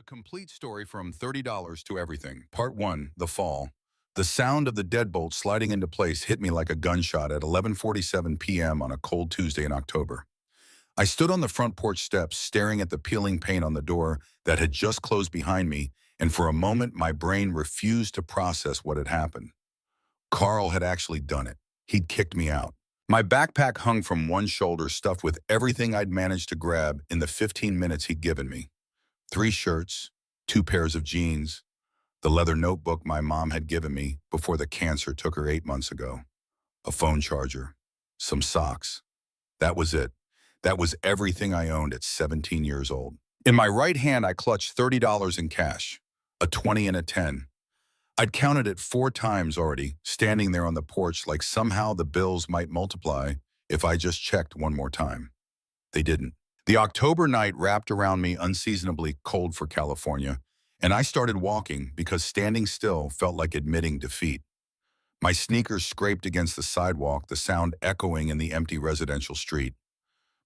complete story from $30 to everything. Part 1, The Fall. The sound of the deadbolt sliding into place hit me like a gunshot at 11:47 p.m. on a cold Tuesday in October. I stood on the front porch steps staring at the peeling paint on the door that had just closed behind me, and for a moment my brain refused to process what had happened. Carl had actually done it. He'd kicked me out. My backpack hung from one shoulder stuffed with everything I'd managed to grab in the 15 minutes he'd given me. 3 shirts, 2 pairs of jeans, the leather notebook my mom had given me before the cancer took her 8 months ago, a phone charger, some socks. That was it. That was everything I owned at 17 years old. In my right hand, I clutched $30 in cash, a 20 and a 10. I'd counted it 4 times already, standing there on the porch like somehow the bills might multiply if I just checked one more time. They didn't. The October night wrapped around me unseasonably cold for California, and I started walking because standing still felt like admitting defeat. My sneakers scraped against the sidewalk, the sound echoing in the empty residential street.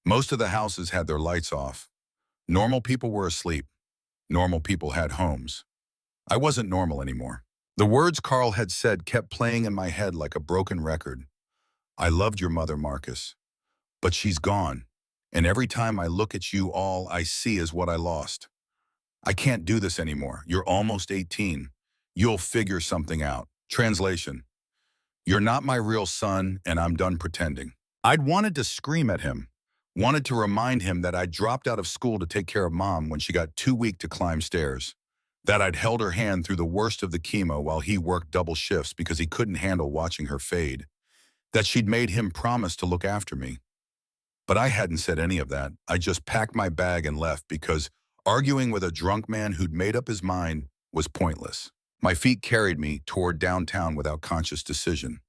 Most of the houses had their lights off. Normal people were asleep. Normal people had homes. I wasn't normal anymore. The words Carl had said kept playing in my head like a broken record. I loved your mother, Marcus, but she's gone. And every time I look at you, all I see is what I lost. I can't do this anymore. You're almost 18. You'll figure something out. Translation: you're not my real son, and I'm done pretending. I'd wanted to scream at him, wanted to remind him that I'd dropped out of school to take care of mom when she got too weak to climb stairs, that I'd held her hand through the worst of the chemo while he worked double shifts because he couldn't handle watching her fade, that she'd made him promise to look after me. But I hadn't said any of that. I just packed my bag and left because arguing with a drunk man who'd made up his mind was pointless. My feet carried me toward downtown without conscious decision.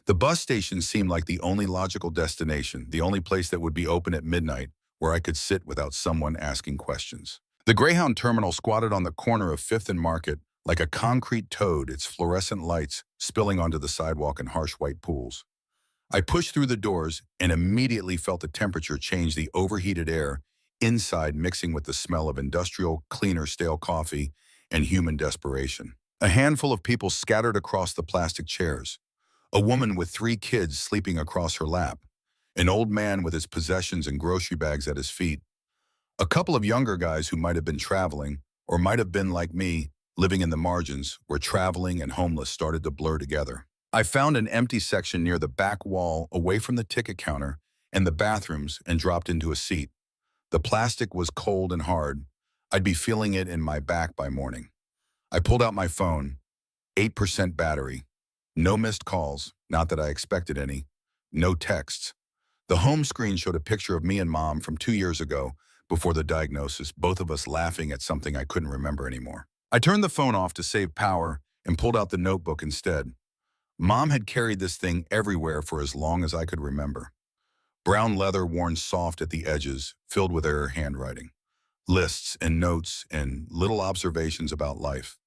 The bus station seemed like the only logical destination, the only place that would be open at midnight where I could sit without someone asking questions. The Greyhound terminal squatted on the corner of 5th and Market like a concrete toad, its fluorescent lights spilling onto the sidewalk in harsh white pools. I pushed through the doors and immediately felt the temperature change, the overheated air inside mixing with the smell of industrial, cleaner, stale coffee and human desperation. A handful of people scattered across the plastic chairs. A woman with 3 kids sleeping across her lap. An old man with his possessions and grocery bags at his feet. A couple of younger guys who might have been traveling, or might have been like me, living in the margins where traveling and homeless started to blur together. I found an empty section near the back wall away from the ticket counter and the bathrooms and dropped into a seat. The plastic was cold and hard. I'd be feeling it in my back by morning. I pulled out my phone. 8% battery. No missed calls, not that I expected any. No texts. The home screen showed a picture of me and mom from 2 years ago before the diagnosis, both of us laughing at something I couldn't remember anymore. I turned the phone off to save power and pulled out the notebook instead. Mom had carried this thing everywhere for as long as I could remember. Brown leather worn soft at the edges, filled with her handwriting. Lists and notes and little observations about life.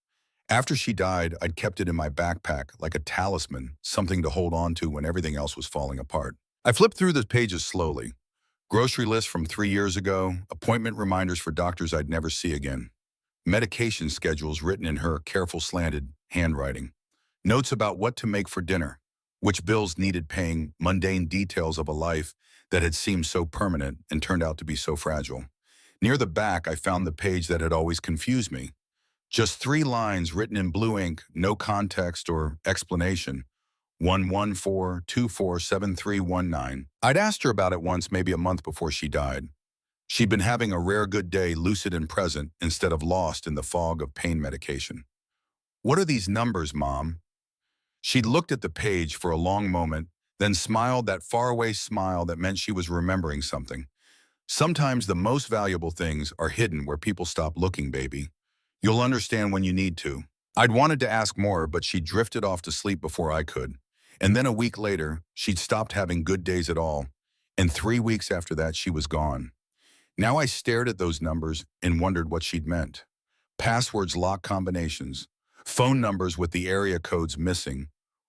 After she died, I'd kept it in my backpack like a talisman, something to hold on to when everything else was falling apart. I flipped through the pages slowly. Grocery lists from 3 years ago, appointment reminders for doctors I'd never see again. Medication schedules written in her careful slanted handwriting. Notes about what to make for dinner, which bills needed paying, mundane details of a life that had seemed so permanent and turned out to be so fragile. Near the back, I found the page that had always confused me. Just 3 lines written in blue ink, no context or explanation. 114247319. I'd asked her about it once, maybe a month before she died. She'd been having a rare good day, lucid and present, instead of lost in the fog of pain medication. What are these numbers, Mom? She'd looked at the page for a long moment, then smiled that faraway smile that meant she was remembering something. Sometimes the most valuable things are hidden where people stop looking, baby. You'll understand when you need to. I'd wanted to ask more, but she drifted off to sleep before I could. And then a week later, she'd stopped having good days at all. And 3 weeks after that, she was gone. Now I stared at those numbers and wondered what she'd meant. Passwords, lock combinations, phone numbers with the area codes missing,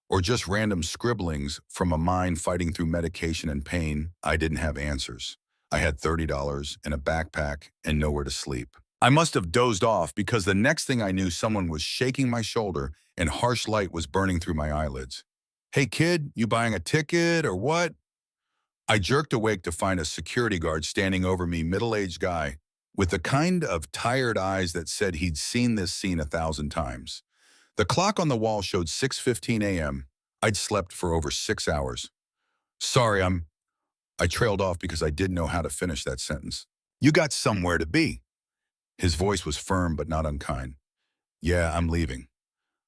or just random scribblings from a mind fighting through medication and pain. I didn't have answers. I had $30 and a backpack and nowhere to sleep. I must have dozed off because the next thing I knew, someone was shaking my shoulder and harsh light was burning through my eyelids. Hey kid, you buying a ticket or what? I jerked awake to find a security guard standing over me, middle-aged guy, with the kind of tired eyes that said he'd seen this scene 1,000 times. The clock on the wall showed 6:15 a.m. I'd slept for over 6 hours. Sorry, I trailed off because I didn't know how to finish that sentence. You got somewhere to be. His voice was firm but not unkind. Yeah, I'm leaving.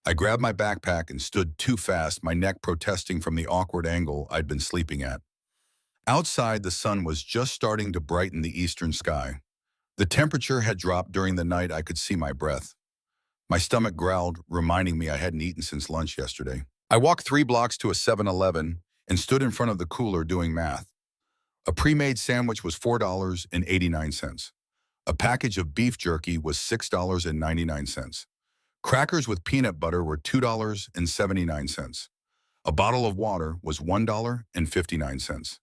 I grabbed my backpack and stood too fast, my neck protesting from the awkward angle I'd been sleeping at. Outside, the sun was just starting to brighten the eastern sky. The temperature had dropped during the night. I could see my breath. My stomach growled, reminding me I hadn't eaten since lunch yesterday. I walked 3 blocks to a 7-Eleven and stood in front of the cooler doing math. A pre-made sandwich was $4.89. A package of beef jerky was $6.99. Crackers with peanut butter were $2.79. A bottle of water was $1.59.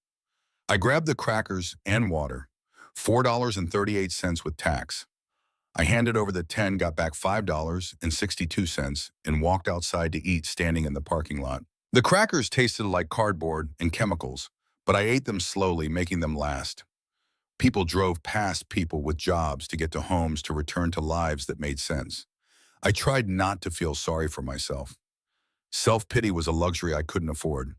I grabbed the crackers and water, $4.38 with tax. I handed over the 10, got back $5.62, and walked outside to eat, standing in the parking lot. The crackers tasted like cardboard and chemicals, but I ate them slowly, making them last. People drove past, people with jobs to get to homes, to return to lives that made sense. I tried not to feel sorry for myself. Self-pity was a luxury I couldn't afford.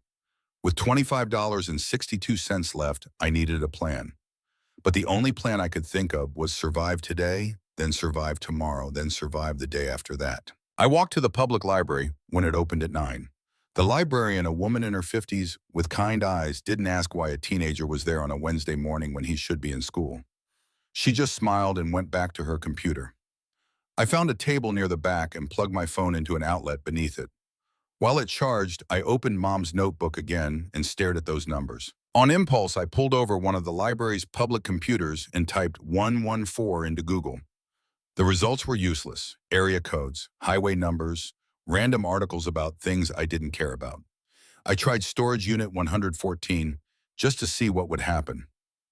With $25.62 left, I needed a plan. But the only plan I could think of was survive today, then survive tomorrow, then survive the day after that. I walked to the public library when it opened at 9. The librarian, a woman in her 50s with kind eyes, didn't ask why a teenager was there on a Wednesday morning when he should be in school. She just smiled and went back to her computer. I found a table near the back and plugged my phone into an outlet beneath it. While it charged, I opened Mom's notebook again and stared at those numbers. On impulse, I pulled over one of the library's public computers and typed 114 into Google. The results were useless: area codes, highway numbers, random articles about things I didn't care about. I tried storage unit 114 just to see what would happen.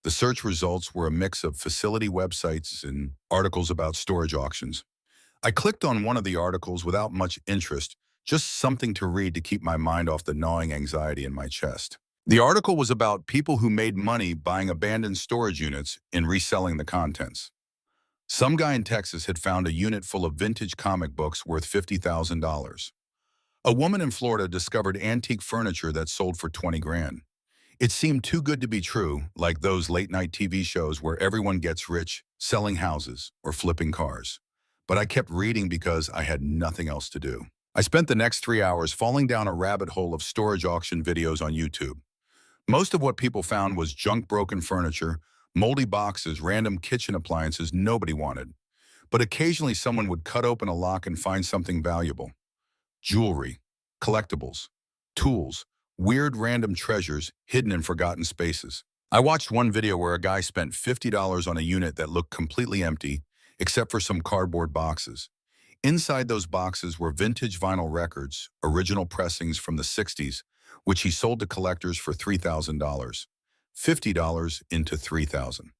The search results were a mix of facility websites and articles about storage auctions. I clicked on one of the articles without much interest, just something to read to keep my mind off the gnawing anxiety in my chest. The article was about people who made money buying abandoned storage units and reselling the contents. Some guy in Texas had found a unit full of vintage comic books worth $50,000. A woman in Florida discovered antique furniture that sold for 20 grand. It seemed too good to be true, like those late-night TV shows where everyone gets rich selling houses or flipping cars. But I kept reading because I had nothing else to do. I spent the next 3 hours falling down a rabbit hole of storage auction videos on YouTube. Most of what people found was junk, broken furniture, moldy boxes, random kitchen appliances nobody wanted. But occasionally someone would cut open a lock and find something valuable. Jewelry, collectibles, tools, weird random treasures hidden in forgotten spaces. I watched one video where a guy spent $50 on a unit that looked completely empty, except for some cardboard boxes. Inside those boxes were vintage vinyl records, original pressings from the 60s, which he sold to collectors for $3,000. $50 into $3,000.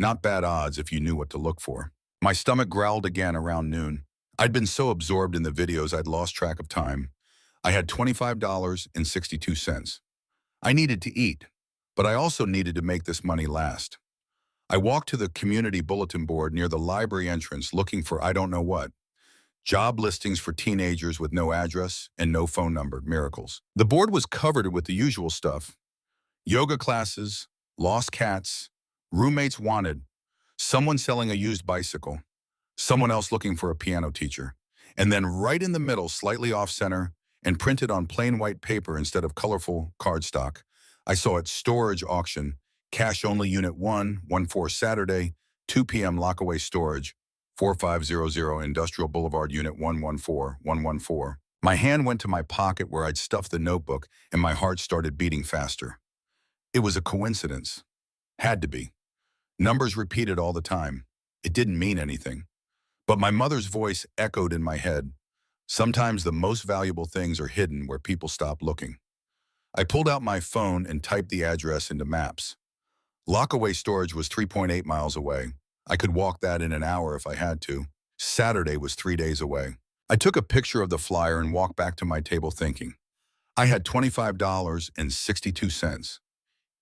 Not bad odds if you knew what to look for. My stomach growled again around noon. I'd been so absorbed in the videos I'd lost track of time. I had $25.62. I needed to eat, but I also needed to make this money last. I walked to the community bulletin board near the library entrance looking for I don't know what. Job listings for teenagers with no address and no phone number. Miracles. The board was covered with the usual stuff: yoga classes, lost cats, roommates wanted, someone selling a used bicycle, someone else looking for a piano teacher. And then right in the middle, slightly off-center and printed on plain white paper instead of colorful cardstock, I saw it: storage auction, cash only, unit 114 Saturday, 2 p.m. lockaway storage, 4500 Industrial Boulevard, unit 114. My hand went to my pocket where I'd stuffed the notebook and my heart started beating faster. It was a coincidence. Had to be. Numbers repeated all the time. It didn't mean anything. But my mother's voice echoed in my head. Sometimes the most valuable things are hidden where people stop looking. I pulled out my phone and typed the address into maps. Lockaway storage was 3.8 miles away. I could walk that in an hour if I had to. Saturday was 3 days away. I took a picture of the flyer and walked back to my table thinking, I had $25.62.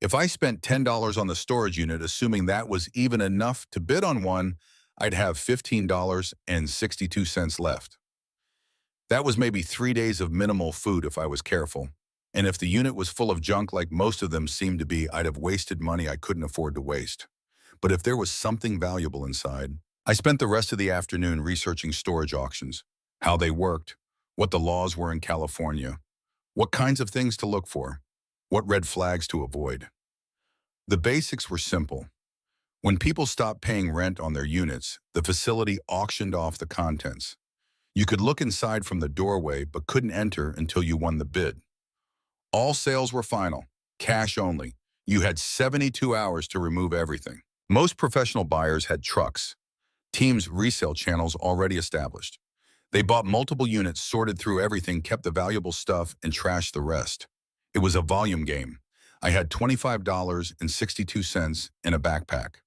If I spent $10 on the storage unit, assuming that was even enough to bid on one, I'd have $15.62 left. That was maybe 3 days of minimal food if I was careful. And if the unit was full of junk like most of them seemed to be, I'd have wasted money I couldn't afford to waste. But if there was something valuable inside, I spent the rest of the afternoon researching storage auctions, how they worked, what the laws were in California, what kinds of things to look for, what red flags to avoid. The basics were simple. When people stopped paying rent on their units, the facility auctioned off the contents. You could look inside from the doorway but couldn't enter until you won the bid. All sales were final, cash only. You had 72 hours to remove everything. Most professional buyers had trucks, teams, resale channels already established. They bought multiple units, sorted through everything, kept the valuable stuff, and trashed the rest. It was a volume game. I had $25.62 in a backpack.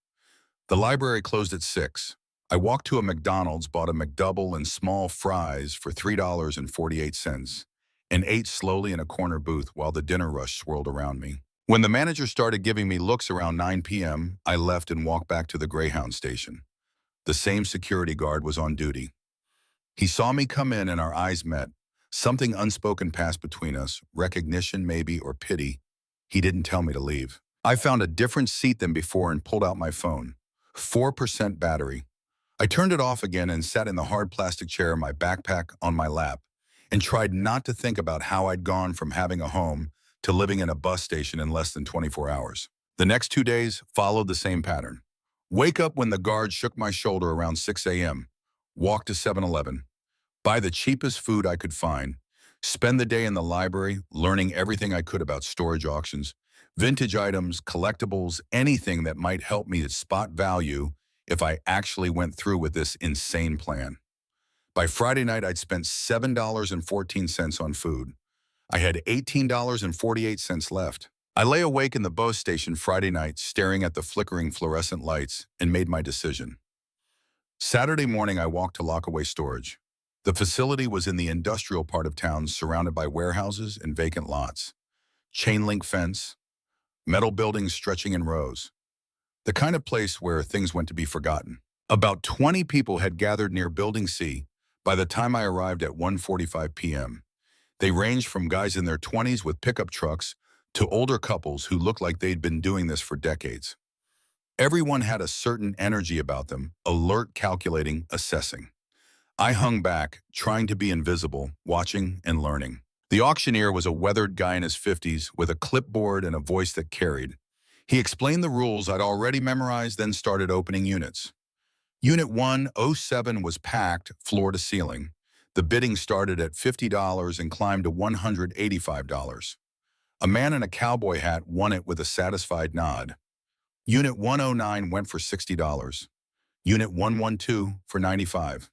The library closed at 6. I walked to a McDonald's, bought a McDouble and small fries for $3.48, and ate slowly in a corner booth while the dinner rush swirled around me. When the manager started giving me looks around 9 p.m., I left and walked back to the Greyhound station. The same security guard was on duty. He saw me come in and our eyes met. Something unspoken passed between us, recognition maybe, or pity. He didn't tell me to leave. I found a different seat than before and pulled out my phone. 4% battery. I turned it off again and sat in the hard plastic chair, my backpack on my lap, and tried not to think about how I'd gone from having a home to living in a bus station in less than 24 hours. The next 2 days followed the same pattern. Wake up when the guard shook my shoulder around 6 a.m. Walk to 7-Eleven. Buy the cheapest food I could find. Spend the day in the library, learning everything I could about storage auctions, vintage items, collectibles, anything that might help me to spot value if I actually went through with this insane plan. By Friday night, I'd spent $7.14 on food. I had $18.48 left. I lay awake in the bus station Friday night, staring at the flickering fluorescent lights, and made my decision. Saturday morning, I walked to Lockaway Storage. The facility was in the industrial part of town, surrounded by warehouses and vacant lots. Chain-link fence, metal buildings stretching in rows. The kind of place where things went to be forgotten. About 20 people had gathered near Building C by the time I arrived at 1:45 p.m. They ranged from guys in their 20s with pickup trucks to older couples who looked like they'd been doing this for decades. Everyone had a certain energy about them, alert, calculating, assessing. I hung back, trying to be invisible, watching and learning. The auctioneer was a weathered guy in his 50s with a clipboard and a voice that carried. He explained the rules I'd already memorized, then started opening units. Unit 107 was packed, floor to ceiling. The bidding started at $50 and climbed to $185. A man in a cowboy hat won it with a satisfied nod. Unit 109 went for $60. Unit 112 for $95.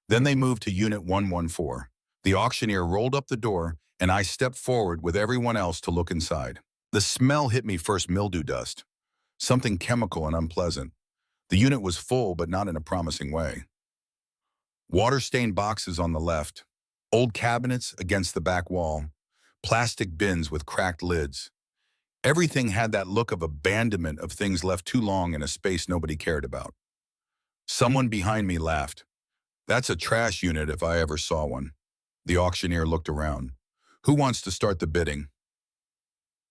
Then they moved to Unit 114. The auctioneer rolled up the door, and I stepped forward with everyone else to look inside. The smell hit me first, mildew dust, something chemical and unpleasant. The unit was full, but not in a promising way. Water-stained boxes on the left, old cabinets against the back wall, plastic bins with cracked lids. Everything had that look of abandonment, of things left too long in a space nobody cared about. Someone behind me laughed. That's a trash unit if I ever saw one. The auctioneer looked around. Who wants to start the bidding?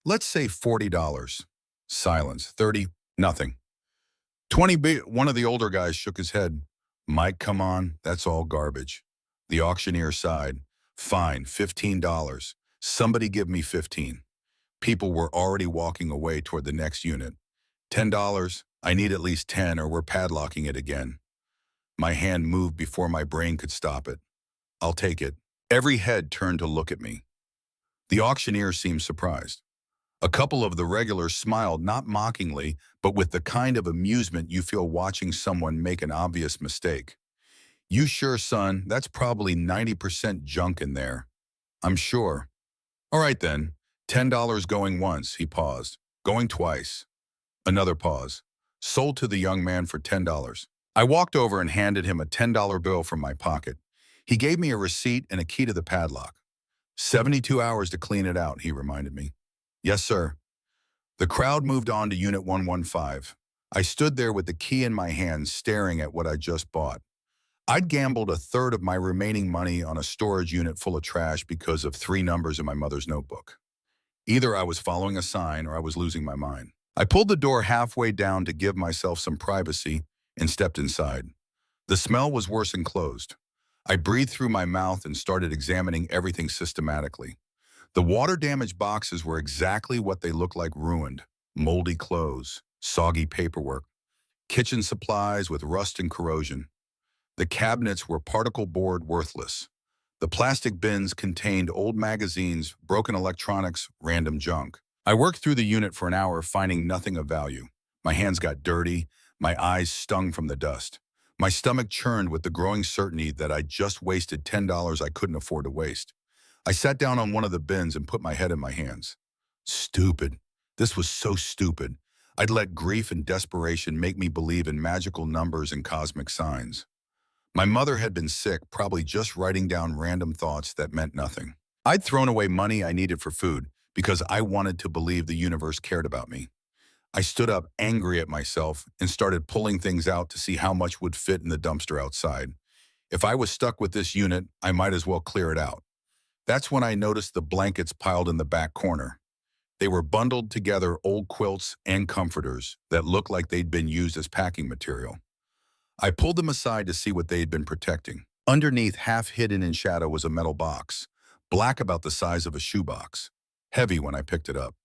Let's say $40. Silence. 30. Nothing. 20. One of the older guys shook his head. Mike, come on. That's all garbage. The auctioneer sighed. Fine. $15. Somebody give me 15. People were already walking away toward the next unit. $10. I need at least 10 or we're padlocking it again. My hand moved before my brain could stop it. I'll take it. Every head turned to look at me. The auctioneer seemed surprised. A couple of the regulars smiled, not mockingly, but with the kind of amusement you feel watching someone make an obvious mistake. You sure, son? That's probably 90% junk in there. I'm sure. All right then. $10 going once, he paused. Going twice. Another pause. Sold to the young man for $10. I walked over and handed him a $10 bill from my pocket. He gave me a receipt and a key to the padlock. 72 hours to clean it out, he reminded me. Yes, sir. The crowd moved on to Unit 115. I stood there with the key in my hand staring at what I just bought. I'd gambled a third of my remaining money on a storage unit full of trash because of 3 numbers in my mother's notebook. Either I was following a sign or I was losing my mind. I pulled the door halfway down to give myself some privacy and stepped inside. The smell was worse enclosed. I breathed through my mouth and started examining everything systematically. The water-damaged boxes were exactly what they looked like: ruined, moldy clothes, soggy paperwork, kitchen supplies with rust and corrosion. The cabinets were particle board worthless. The plastic bins contained old magazines, broken electronics, random junk. I worked through the unit for an hour, finding nothing of value. My hands got dirty, my eyes stung from the dust. My stomach churned with the growing certainty that I'd just wasted $10 I couldn't afford to waste. I sat down on one of the bins and put my head in my hands. Stupid. This was so stupid. I'd let grief and desperation make me believe in magical numbers and cosmic signs. My mother had been sick, probably just writing down random thoughts that meant nothing. I'd thrown away money I needed for food because I wanted to believe the universe cared about me. I stood up angry at myself and started pulling things out to see how much would fit in the dumpster outside. If I was stuck with this unit, I might as well clear it out. That's when I noticed the blankets piled in the back corner. They were bundled together, old quilts and comforters that looked like they'd been used as packing material. I pulled them aside to see what they had been protecting. Underneath, half hidden in shadow, was a metal box, black about the size of a shoebox, heavy when I picked it up.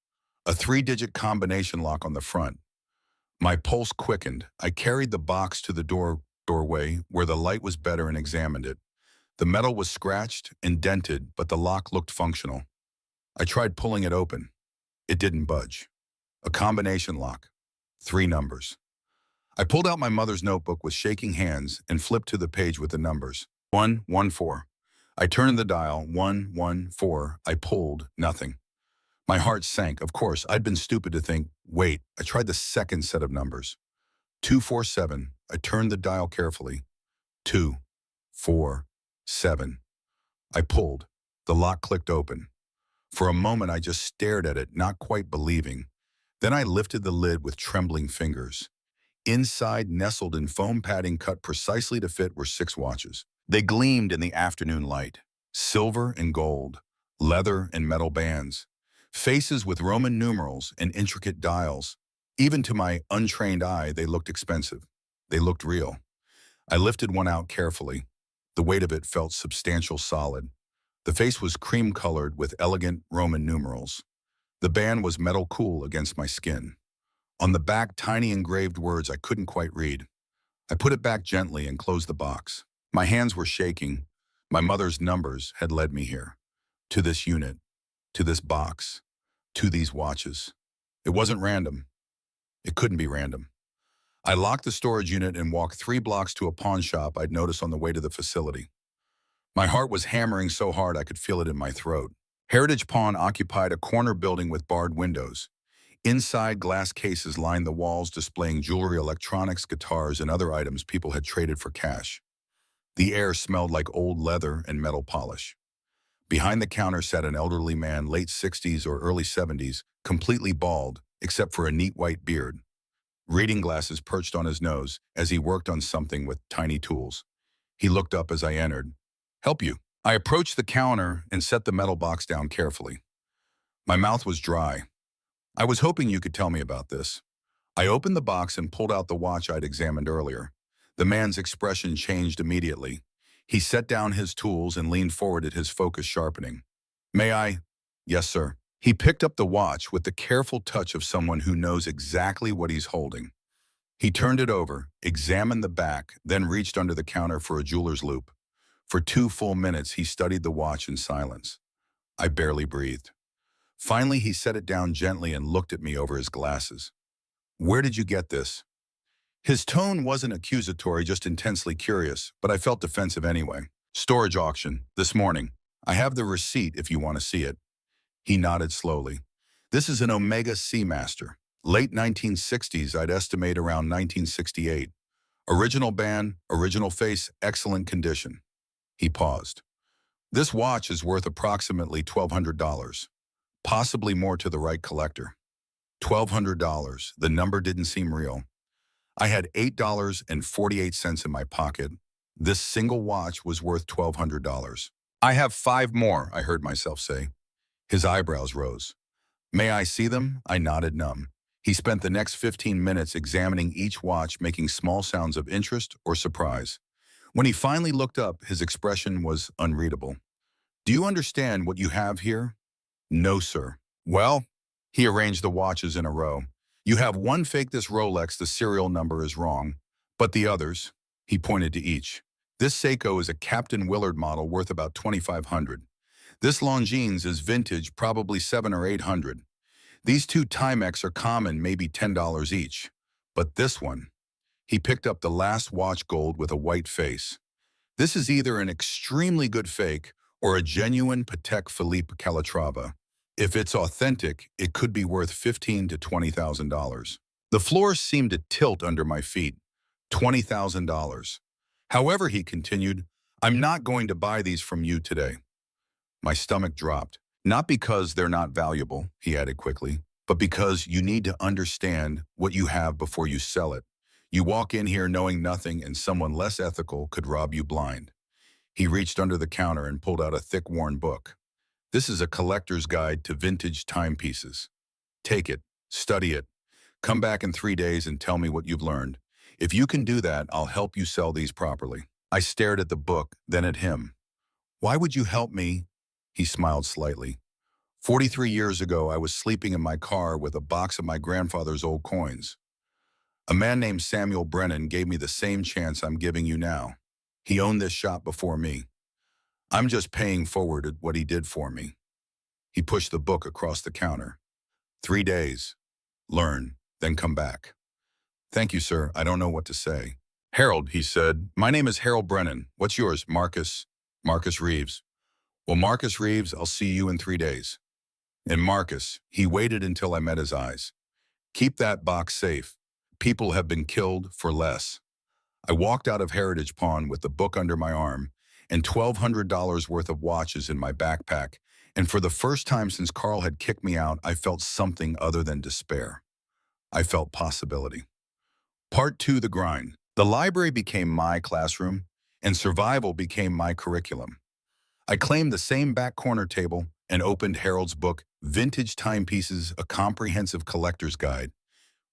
A 3-digit combination lock on the front. My pulse quickened. I carried the box to the doorway where the light was better and examined it. The metal was scratched and dented, but the lock looked functional. I tried pulling it open. It didn't budge. A combination lock. 3 numbers. I pulled out my mother's notebook with shaking hands and flipped to the page with the numbers. 114. I turned the dial. 114. I pulled. Nothing. My heart sank. Of course, I'd been stupid to think, wait. I tried the second set of numbers. 247. I turned the dial carefully. 2, 4, 7. I pulled. The lock clicked open. For a moment, I just stared at it, not quite believing. Then I lifted the lid with trembling fingers. Inside, nestled in foam padding cut precisely to fit, were 6 watches. They gleamed in the afternoon light. Silver and gold, leather and metal bands, faces with Roman numerals and intricate dials. Even to my untrained eye, they looked expensive. They looked real. I lifted one out carefully. The weight of it felt substantial, solid. The face was cream-colored with elegant Roman numerals. The band was metal cool against my skin. On the back, tiny engraved words I couldn't quite read. I put it back gently and closed the box. My hands were shaking. My mother's numbers had led me here. To this unit. To this box. To these watches. It wasn't random. It couldn't be random. I locked the storage unit and walked 3 blocks to a pawn shop I'd noticed on the way to the facility. My heart was hammering so hard I could feel it in my throat. Heritage Pawn occupied a corner building with barred windows. Inside, glass cases lined the walls displaying jewelry, electronics, guitars, and other items people had traded for cash. The air smelled like old leather and metal polish. Behind the counter sat an elderly man, late 60s or early 70s, completely bald, except for a neat white beard. Reading glasses perched on his nose as he worked on something with tiny tools. He looked up as I entered. "Help you." I approached the counter and set the metal box down carefully. My mouth was dry. I was hoping you could tell me about this. I opened the box and pulled out the watch I'd examined earlier. The man's expression changed immediately. He set down his tools and leaned forward at his focus sharpening. "May I?" "Yes, sir." He picked up the watch with the careful touch of someone who knows exactly what he's holding. He turned it over, examined the back, then reached under the counter for a jeweler's loop. For 2 full minutes, he studied the watch in silence. I barely breathed. Finally, he set it down gently and looked at me over his glasses. "Where did you get this?" His tone wasn't accusatory, just intensely curious, but I felt defensive anyway. "Storage auction, this morning. I have the receipt if you want to see it." He nodded slowly. "This is an Omega Seamaster. Late 1960s, I'd estimate around 1968. Original band, original face, excellent condition. He paused. This watch is worth approximately $1,200, possibly more to the right collector. $1,200, the number didn't seem real. I had $8.48 in my pocket. This single watch was worth $1,200. I have 5 more, I heard myself say. His eyebrows rose. May I see them? I nodded numb. He spent the next 15 minutes examining each watch, making small sounds of interest or surprise. When he finally looked up, his expression was unreadable. Do you understand what you have here? No, sir. Well, he arranged the watches in a row. You have one fake this Rolex, the serial number is wrong. But the others, he pointed to each. This Seiko is a Captain Willard model worth about $2,500. This Longines is vintage, probably $700 or $800. These two Timex are common, maybe $10 each. But this one, he picked up the last watch gold with a white face. This is either an extremely good fake or a genuine Patek Philippe Calatrava. If it's authentic, it could be worth $15,000 to $20,000. The floor seemed to tilt under my feet. $20,000. However, he continued, I'm not going to buy these from you today. My stomach dropped. Not because they're not valuable, he added quickly, but because you need to understand what you have before you sell it. You walk in here knowing nothing and someone less ethical could rob you blind. He reached under the counter and pulled out a thick, worn book. This is a collector's guide to vintage timepieces. Take it, study it. Come back in 3 days and tell me what you've learned. If you can do that, I'll help you sell these properly. I stared at the book, then at him. Why would you help me? He smiled slightly. 43 years ago, I was sleeping in my car with a box of my grandfather's old coins. A man named Samuel Brennan gave me the same chance I'm giving you now. He owned this shop before me. I'm just paying forward at what he did for me. He pushed the book across the counter. 3 days. Learn, then come back. Thank you, sir. I don't know what to say. Harold, he said. My name is Harold Brennan. What's yours, Marcus? Marcus Reeves. Well, Marcus Reeves, I'll see you in 3 days. And Marcus, he waited until I met his eyes. Keep that box safe. People have been killed for less. I walked out of Heritage Pawn with the book under my arm and $1,200 worth of watches in my backpack, and for the first time since Carl had kicked me out, I felt something other than despair. I felt possibility. Part 2, the grind. The library became my classroom, and survival became my curriculum. I claimed the same back corner table and opened Harold's book, Vintage Timepieces, a comprehensive collector's guide,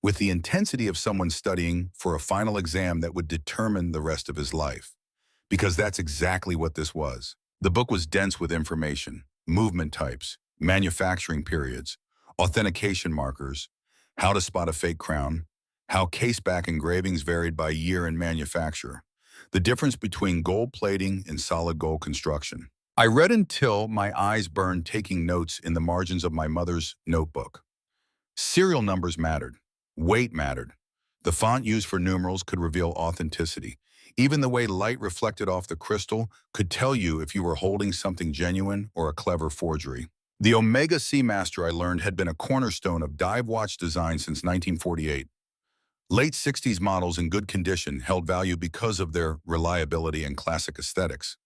with the intensity of someone studying for a final exam that would determine the rest of his life. Because that's exactly what this was. The book was dense with information, movement types, manufacturing periods, authentication markers, how to spot a fake crown, how caseback engravings varied by year and manufacturer, the difference between gold plating and solid gold construction. I read until my eyes burned, taking notes in the margins of my mother's notebook. Serial numbers mattered. Weight mattered. The font used for numerals could reveal authenticity. Even the way light reflected off the crystal could tell you if you were holding something genuine or a clever forgery. The Omega Seamaster, I learned, had been a cornerstone of dive watch design since 1948. Late 60s models in good condition held value because of their reliability and classic aesthetics.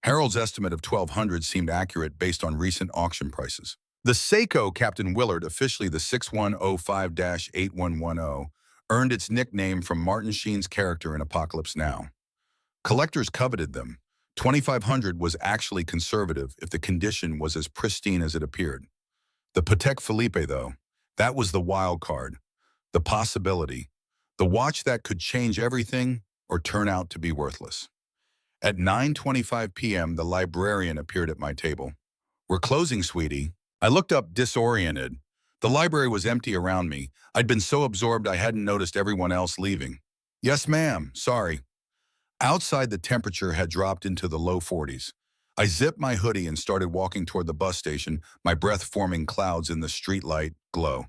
Harold's estimate of $1,200 seemed accurate based on recent auction prices. The Seiko Captain Willard, officially the 6105-8110, earned its nickname from Martin Sheen's character in Apocalypse Now. Collectors coveted them. $2,500 was actually conservative if the condition was as pristine as it appeared. The Patek Philippe, though, that was the wild card, the possibility, the watch that could change everything or turn out to be worthless. At 9:25 p.m., the librarian appeared at my table. We're closing, sweetie. I looked up disoriented. The library was empty around me. I'd been so absorbed I hadn't noticed everyone else leaving. Yes, ma'am. Sorry. Outside, the temperature had dropped into the low 40s. I zipped my hoodie and started walking toward the bus station, my breath forming clouds in the streetlight glow.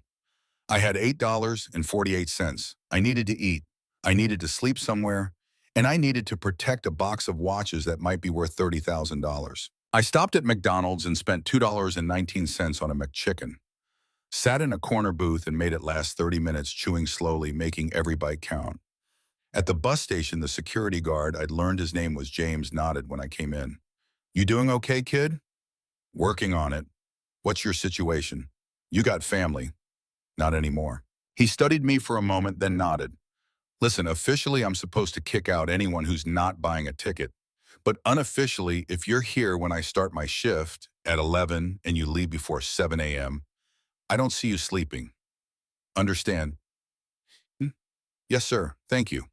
I had $8.48. I needed to eat. I needed to sleep somewhere. And I needed to protect a box of watches that might be worth $30,000. I stopped at McDonald's and spent $2.19 on a McChicken. Sat in a corner booth and made it last 30 minutes chewing slowly, making every bite count. At the bus station, the security guard, I'd learned his name was James, nodded when I came in. You doing okay, kid? Working on it. What's your situation? You got family. Not anymore. He studied me for a moment, then nodded. Listen, officially, I'm supposed to kick out anyone who's not buying a ticket. But unofficially, if you're here when I start my shift at 11 and you leave before 7 a.m., I don't see you sleeping. Understand? "Hmm, yes, sir. Thank you.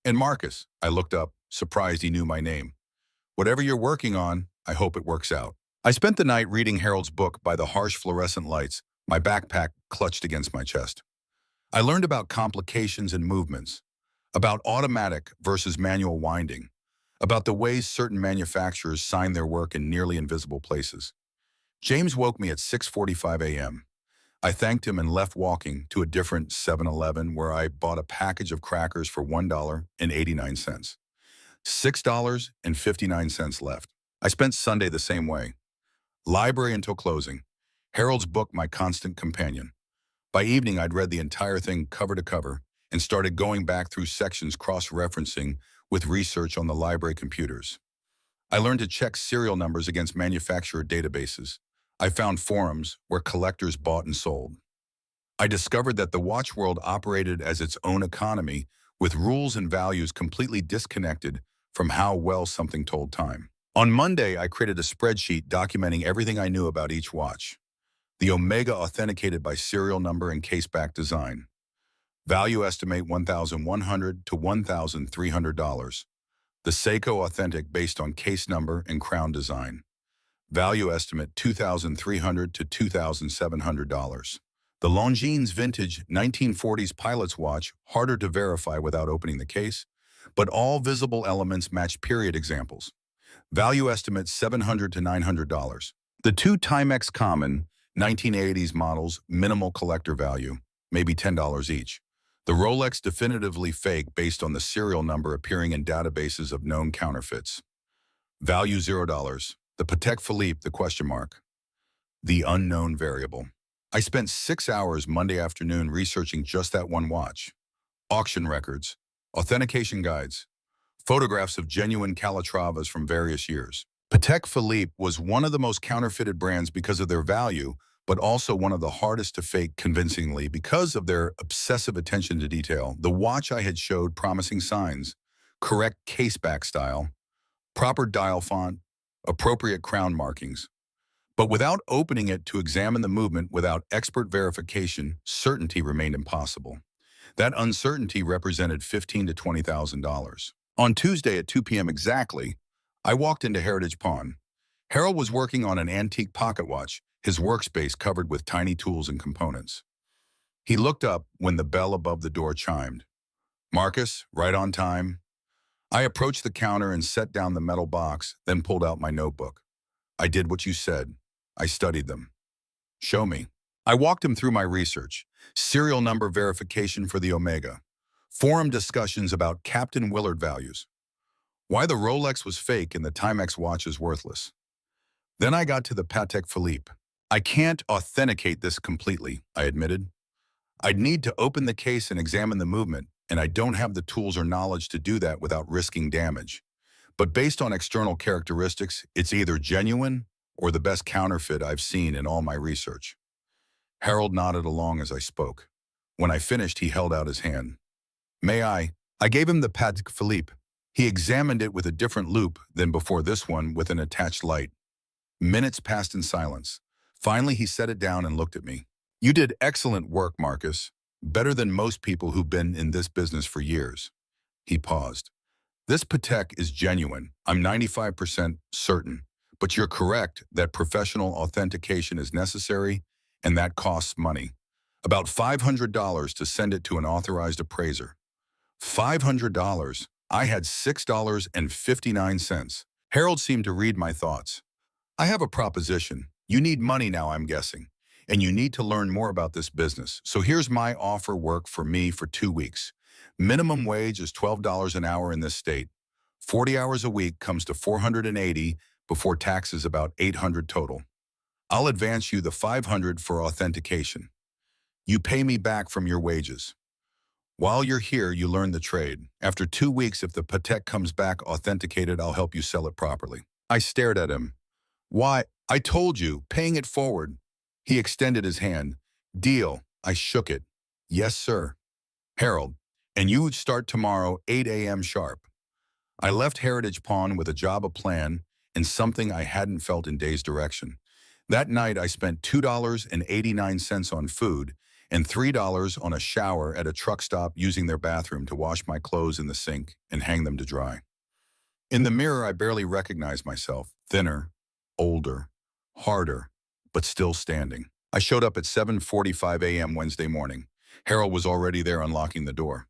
And Marcus," I looked up, surprised he knew my name. "Whatever you're working on, I hope it works out." I spent the night reading Harold's book by the harsh fluorescent lights, my backpack clutched against my chest. I learned about complications and movements, about automatic versus manual winding, about the ways certain manufacturers sign their work in nearly invisible places. James woke me at 6:45 a.m. I thanked him and left walking to a different 7-Eleven where I bought a package of crackers for $1.89. $6.59 left. I spent Sunday the same way. Library until closing. Harold's book my constant companion. By evening, I'd read the entire thing cover to cover and started going back through sections cross-referencing with research on the library computers. I learned to check serial numbers against manufacturer databases. I found forums where collectors bought and sold. I discovered that the watch world operated as its own economy with rules and values completely disconnected from how well something told time. On Monday, I created a spreadsheet documenting everything I knew about each watch. The Omega authenticated by serial number and caseback design. Value estimate $1,100 to $1,300. The Seiko authentic based on case number and crown design. Value estimate $2,300 to $2,700. The Longines vintage 1940s pilot's watch, harder to verify without opening the case, but all visible elements match period examples. Value estimate $700 to $900. The two Timex Common 1980s models, minimal collector value, maybe $10 each. The Rolex definitively fake based on the serial number appearing in databases of known counterfeits. Value $0. The Patek Philippe, the question mark. The unknown variable. I spent 6 hours Monday afternoon researching just that one watch. Auction records, authentication guides, photographs of genuine Calatravas from various years. Patek Philippe was one of the most counterfeited brands because of their value, but also one of the hardest to fake convincingly because of their obsessive attention to detail. The watch I had showed promising signs, correct caseback style, proper dial font, appropriate crown markings. But without opening it to examine the movement without expert verification, certainty remained impossible. That uncertainty represented $15,000 to $20,000. On Tuesday at 2 p.m. exactly, I walked into Heritage Pawn. Harold was working on an antique pocket watch, his workspace covered with tiny tools and components. He looked up when the bell above the door chimed. "Marcus, right on time." I approached the counter and set down the metal box, then pulled out my notebook. "I did what you said. I studied them." "Show me." I walked him through my research. Serial number verification for the Omega. Forum discussions about Captain Willard values. Why the Rolex was fake and the Timex watch is worthless. Then I got to the Patek Philippe. "I can't authenticate this completely," I admitted. "I'd need to open the case and examine the movement, and I don't have the tools or knowledge to do that without risking damage. But based on external characteristics, it's either genuine or the best counterfeit I've seen in all my research." Harold nodded along as I spoke. When I finished, he held out his hand. "May I?" I gave him the Patek Philippe. He examined it with a different loupe than before, this one with an attached light. Minutes passed in silence. Finally, he set it down and looked at me. "You did excellent work, Marcus. Better than most people who've been in this business for years." He paused. "This Patek is genuine. I'm 95% certain. But you're correct that professional authentication is necessary, and that costs money. About $500 to send it to an authorized appraiser." $500? I had $6.59. Harold seemed to read my thoughts. "I have a proposition. You need money now, I'm guessing, and you need to learn more about this business. So here's my offer. Work for me for 2 weeks. Minimum wage is $12 an hour in this state. 40 hours a week comes to $480 before taxes, about $800 total. I'll advance you the $500 for authentication. You pay me back from your wages. While you're here, you learn the trade. After 2 weeks, if the Patek comes back authenticated, I'll help you sell it properly. I stared at him. Why? I told you, paying it forward. He extended his hand. Deal. I shook it. Yes, sir. Harold, and you would start tomorrow, 8 a.m. sharp. I left Heritage Pawn with a job, a plan, and something I hadn't felt in days direction. That night, I spent $2.89 on food and $3 on a shower at a truck stop using their bathroom to wash my clothes in the sink and hang them to dry. In the mirror, I barely recognized myself, thinner, older, harder, but still standing. I showed up at 7:45 a.m. Wednesday morning. Harold was already there unlocking the door.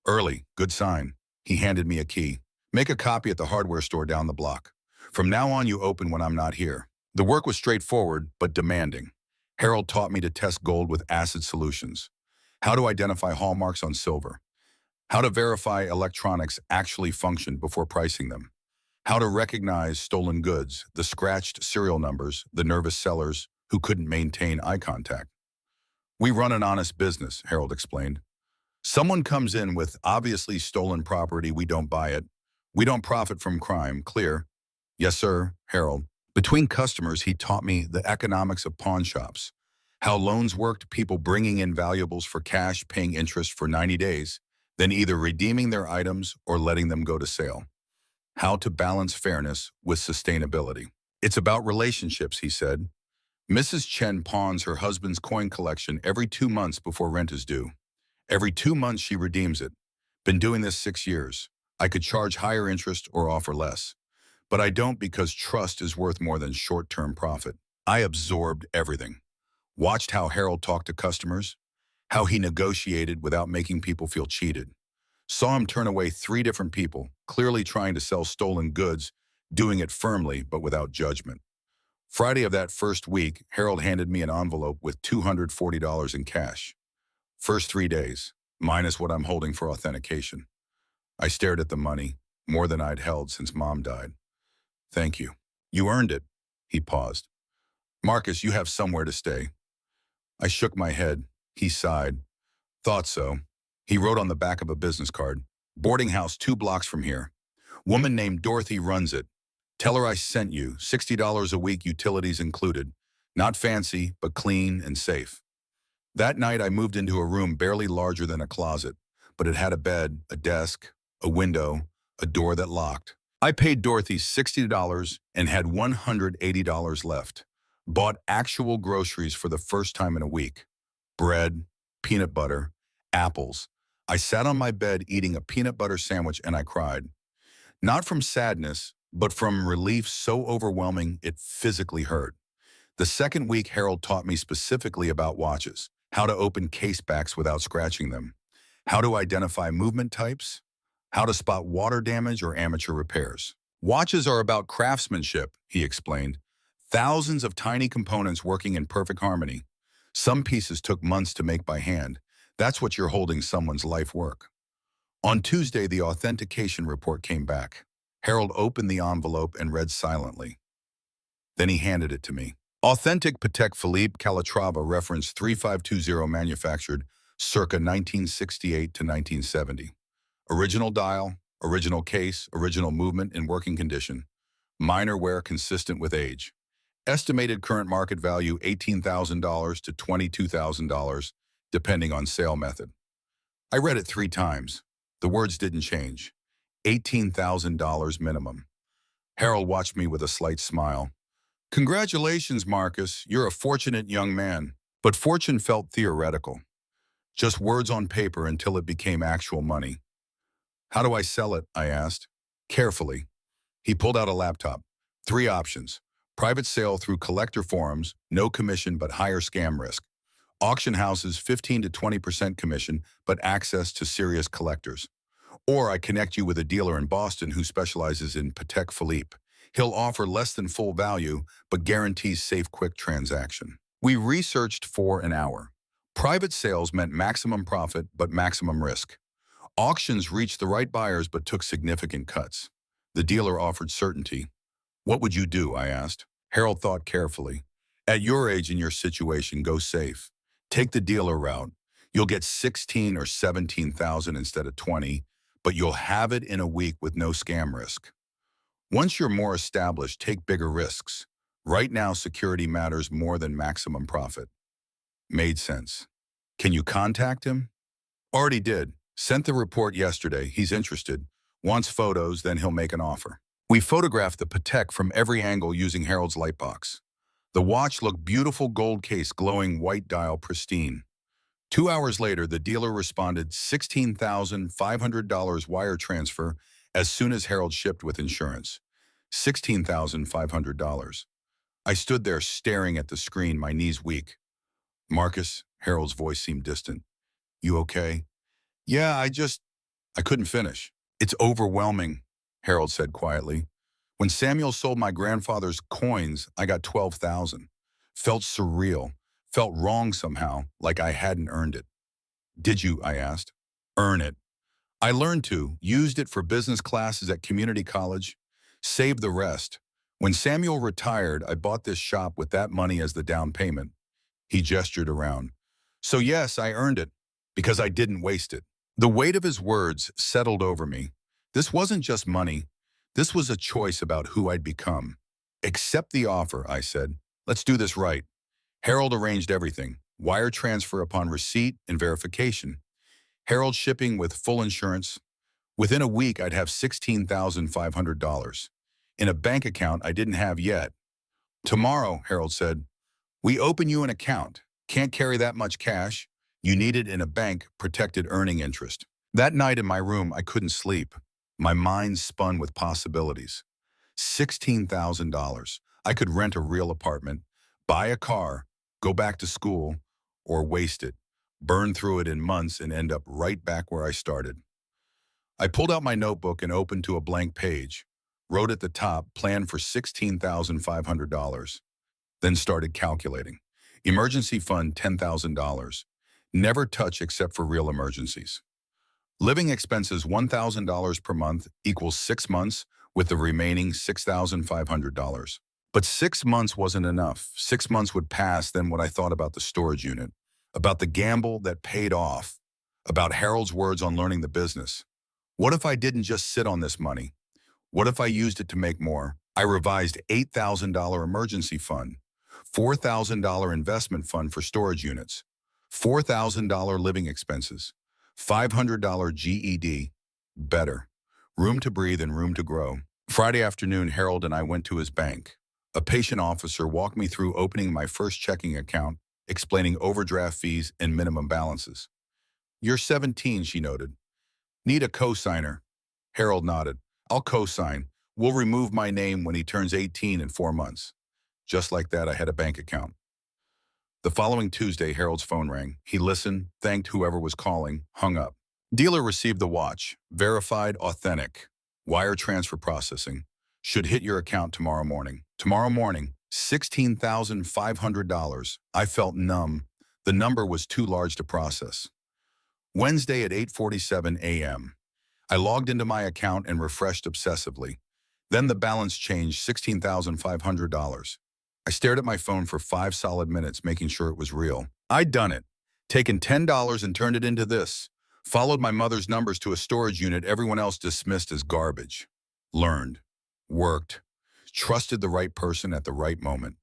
Early, good sign. He handed me a key. Make a copy at the hardware store down the block. From now on, you open when I'm not here. The work was straightforward, but demanding. Harold taught me to test gold with acid solutions, how to identify hallmarks on silver, how to verify electronics actually functioned before pricing them, how to recognize stolen goods, the scratched serial numbers, the nervous sellers who couldn't maintain eye contact. We run an honest business, Harold explained. Someone comes in with obviously stolen property, we don't buy it. We don't profit from crime, clear? Yes, sir, Harold. Between customers, he taught me the economics of pawn shops, how loans worked, people bringing in valuables for cash, paying interest for 90 days, then either redeeming their items or letting them go to sale. How to balance fairness with sustainability. It's about relationships, he said. Mrs. Chen pawns her husband's coin collection every 2 months before rent is due. Every 2 months she redeems it. Been doing this 6 years. I could charge higher interest or offer less. But I don't because trust is worth more than short-term profit. I absorbed everything. Watched how Harold talked to customers, how he negotiated without making people feel cheated. Saw him turn away 3 different people, clearly trying to sell stolen goods, doing it firmly but without judgment. Friday of that first week, Harold handed me an envelope with $240 in cash. First 3 days, minus what I'm holding for authentication. I stared at the money, more than I'd held since Mom died. Thank you. You earned it. He paused. Marcus, you have somewhere to stay. I shook my head. He sighed. Thought so. He wrote on the back of a business card, boarding house 2 blocks from here. Woman named Dorothy runs it. Tell her I sent you, $60 a week, utilities included. Not fancy, but clean and safe. That night I moved into a room barely larger than a closet, but it had a bed, a desk, a window, a door that locked. I paid Dorothy $60 and had $180 left. Bought actual groceries for the first time in a week. Bread, peanut butter, apples. I sat on my bed eating a peanut butter sandwich and I cried. Not from sadness, but from relief so overwhelming it physically hurt. The second week, Harold taught me specifically about watches, how to open case backs without scratching them, how to identify movement types, how to spot water damage or amateur repairs. Watches are about craftsmanship, he explained. Thousands of tiny components working in perfect harmony. Some pieces took months to make by hand. That's what you're holding someone's life work. On Tuesday, the authentication report came back. Harold opened the envelope and read silently. Then he handed it to me. Authentic Patek Philippe Calatrava reference 3520 manufactured circa 1968 to 1970. Original dial, original case, original movement in working condition. Minor wear consistent with age. Estimated current market value $18,000 to $22,000, depending on sale method. I read it 3 times. The words didn't change. $18,000 minimum. Harold watched me with a slight smile. Congratulations, Marcus. You're a fortunate young man. But fortune felt theoretical. Just words on paper until it became actual money. How do I sell it? I asked. Carefully. He pulled out a laptop. 3 options. Private sale through collector forums, no commission but higher scam risk. Auction houses, 15 to 20% commission, but access to serious collectors. Or I connect you with a dealer in Boston who specializes in Patek Philippe. He'll offer less than full value, but guarantees safe, quick transaction. We researched for an hour. Private sales meant maximum profit, but maximum risk. Auctions reached the right buyers, but took significant cuts. The dealer offered certainty. What would you do? I asked. Harold thought carefully. At your age and your situation, go safe. Take the dealer route. You'll get 16 or 17,000 instead of 20, but you'll have it in a week with no scam risk. Once you're more established, take bigger risks. Right now, security matters more than maximum profit. Made sense. Can you contact him? Already did. Sent the report yesterday. He's interested. Wants photos, then he'll make an offer. We photographed the Patek from every angle using Harold's Lightbox. The watch looked beautiful, gold case, glowing white dial, pristine. 2 hours later, the dealer responded $16,500 wire transfer as soon as Harold shipped with insurance. $16,500. I stood there staring at the screen, my knees weak. Marcus, Harold's voice seemed distant. You okay? Yeah, I couldn't finish. It's overwhelming, Harold said quietly. When Samuel sold my grandfather's coins, I got 12,000. Felt surreal. Felt wrong somehow, like I hadn't earned it. Did you, I asked. Earn it. I learned to, used it for business classes at community college, saved the rest. When Samuel retired, I bought this shop with that money as the down payment. He gestured around. So yes, I earned it, because I didn't waste it. The weight of his words settled over me. This wasn't just money. This was a choice about who I'd become. Accept the offer, I said. Let's do this right. Harold arranged everything. Wire transfer upon receipt and verification. Harold shipping with full insurance. Within a week, I'd have $16,500. In a bank account I didn't have yet. Tomorrow, Harold said, we open you an account. Can't carry that much cash. You need it in a bank, protected earning interest. That night in my room, I couldn't sleep. My mind spun with possibilities. $16,000. I could rent a real apartment, buy a car, go back to school, or waste it, burn through it in months and end up right back where I started. I pulled out my notebook and opened to a blank page, wrote at the top, plan for $16,500, then started calculating. Emergency fund, $10,000. Never touch except for real emergencies. Living expenses, $1,000 per month equals 6 months with the remaining $6,500. But 6 months wasn't enough. 6 months would pass, then what I thought about the storage unit, about the gamble that paid off, about Harold's words on learning the business. What if I didn't just sit on this money? What if I used it to make more? I revised $8,000 emergency fund, $4,000 investment fund for storage units, $4,000 living expenses, $500 GED, better, room to breathe and room to grow. Friday afternoon, Harold and I went to his bank. A patient officer walked me through opening my first checking account, explaining overdraft fees and minimum balances. You're 17, she noted. Need a co-signer. Harold nodded. I'll co-sign. We'll remove my name when he turns 18 in 4 months. Just like that, I had a bank account. The following Tuesday, Harold's phone rang. He listened, thanked whoever was calling, hung up. Dealer received the watch. Verified, authentic. Wire transfer processing. Should hit your account tomorrow morning. Tomorrow morning, $16,500. I felt numb. The number was too large to process. Wednesday at 8:47 a.m. I logged into my account and refreshed obsessively. Then the balance changed, $16,500. I stared at my phone for 5 solid minutes, making sure it was real. I'd done it. Taken $10 and turned it into this. Followed my mother's numbers to a storage unit everyone else dismissed as garbage. Learned. Worked. Trusted the right person at the right moment.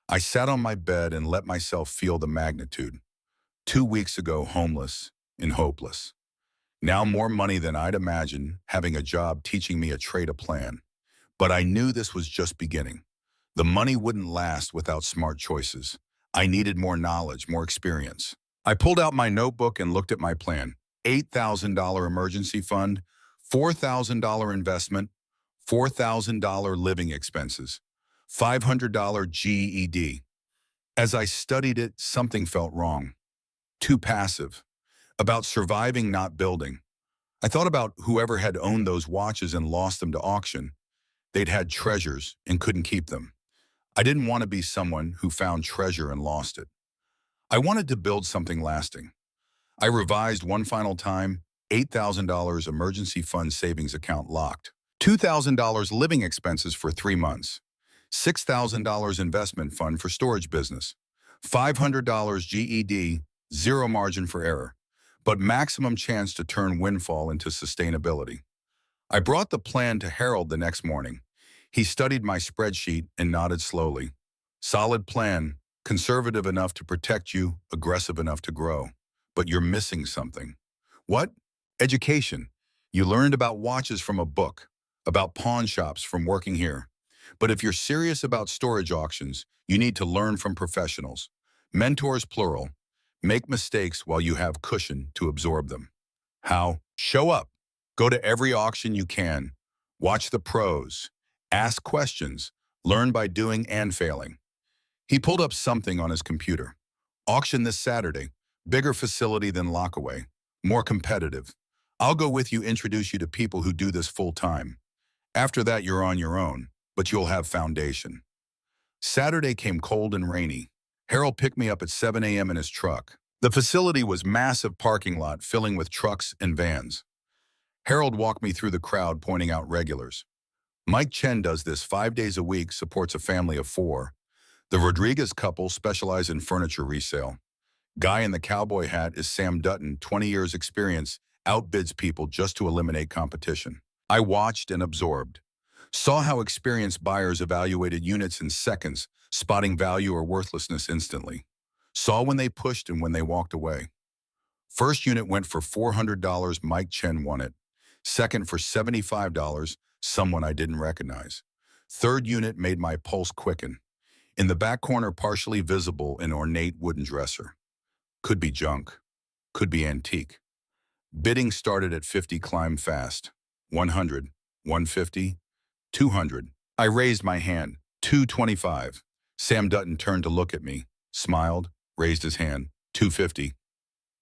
I sat on my bed and let myself feel the magnitude. 2 weeks ago, homeless and hopeless. Now more money than I'd imagined, having a job teaching me a trade, a plan. But I knew this was just beginning. The money wouldn't last without smart choices. I needed more knowledge, more experience. I pulled out my notebook and looked at my plan. $8,000 emergency fund, $4,000 investment, $4,000 living expenses, $500 GED. As I studied it, something felt wrong. Too passive. About surviving, not building. I thought about whoever had owned those watches and lost them to auction. They'd had treasures and couldn't keep them. I didn't want to be someone who found treasure and lost it. I wanted to build something lasting. I revised one final time, $8,000 emergency fund savings account locked, $2,000 living expenses for 3 months, $6,000 investment fund for storage business, $500 GED, zero margin for error, but maximum chance to turn windfall into sustainability. I brought the plan to Harold the next morning. He studied my spreadsheet and nodded slowly. Solid plan, conservative enough to protect you, aggressive enough to grow. But you're missing something. What? Education. You learned about watches from a book, about pawn shops from working here. But if you're serious about storage auctions, you need to learn from professionals. Mentors plural. Make mistakes while you have cushion to absorb them. How? Show up. Go to every auction you can. Watch the pros. Ask questions. Learn by doing and failing. He pulled up something on his computer. Auction this Saturday. Bigger facility than Lockaway. More competitive. I'll go with you, introduce you to people who do this full time. After that, you're on your own, but you'll have foundation. Saturday came cold and rainy. Harold picked me up at 7 a.m. in his truck. The facility was massive parking lot filling with trucks and vans. Harold walked me through the crowd, pointing out regulars. Mike Chen does this 5 days a week, supports a family of 4. The Rodriguez couple specialize in furniture resale. Guy in the cowboy hat is Sam Dutton, 20 years experience, outbids people just to eliminate competition. I watched and absorbed. Saw how experienced buyers evaluated units in seconds, spotting value or worthlessness instantly. Saw when they pushed and when they walked away. First unit went for $400, Mike Chen won it. Second for $75, someone I didn't recognize. Third unit made my pulse quicken. In the back corner, partially visible, an ornate wooden dresser. Could be junk. Could be antique. Bidding started at 50, climbed fast. 100, 150, 200. I raised my hand. 225. Sam Dutton turned to look at me, smiled, raised his hand. 250.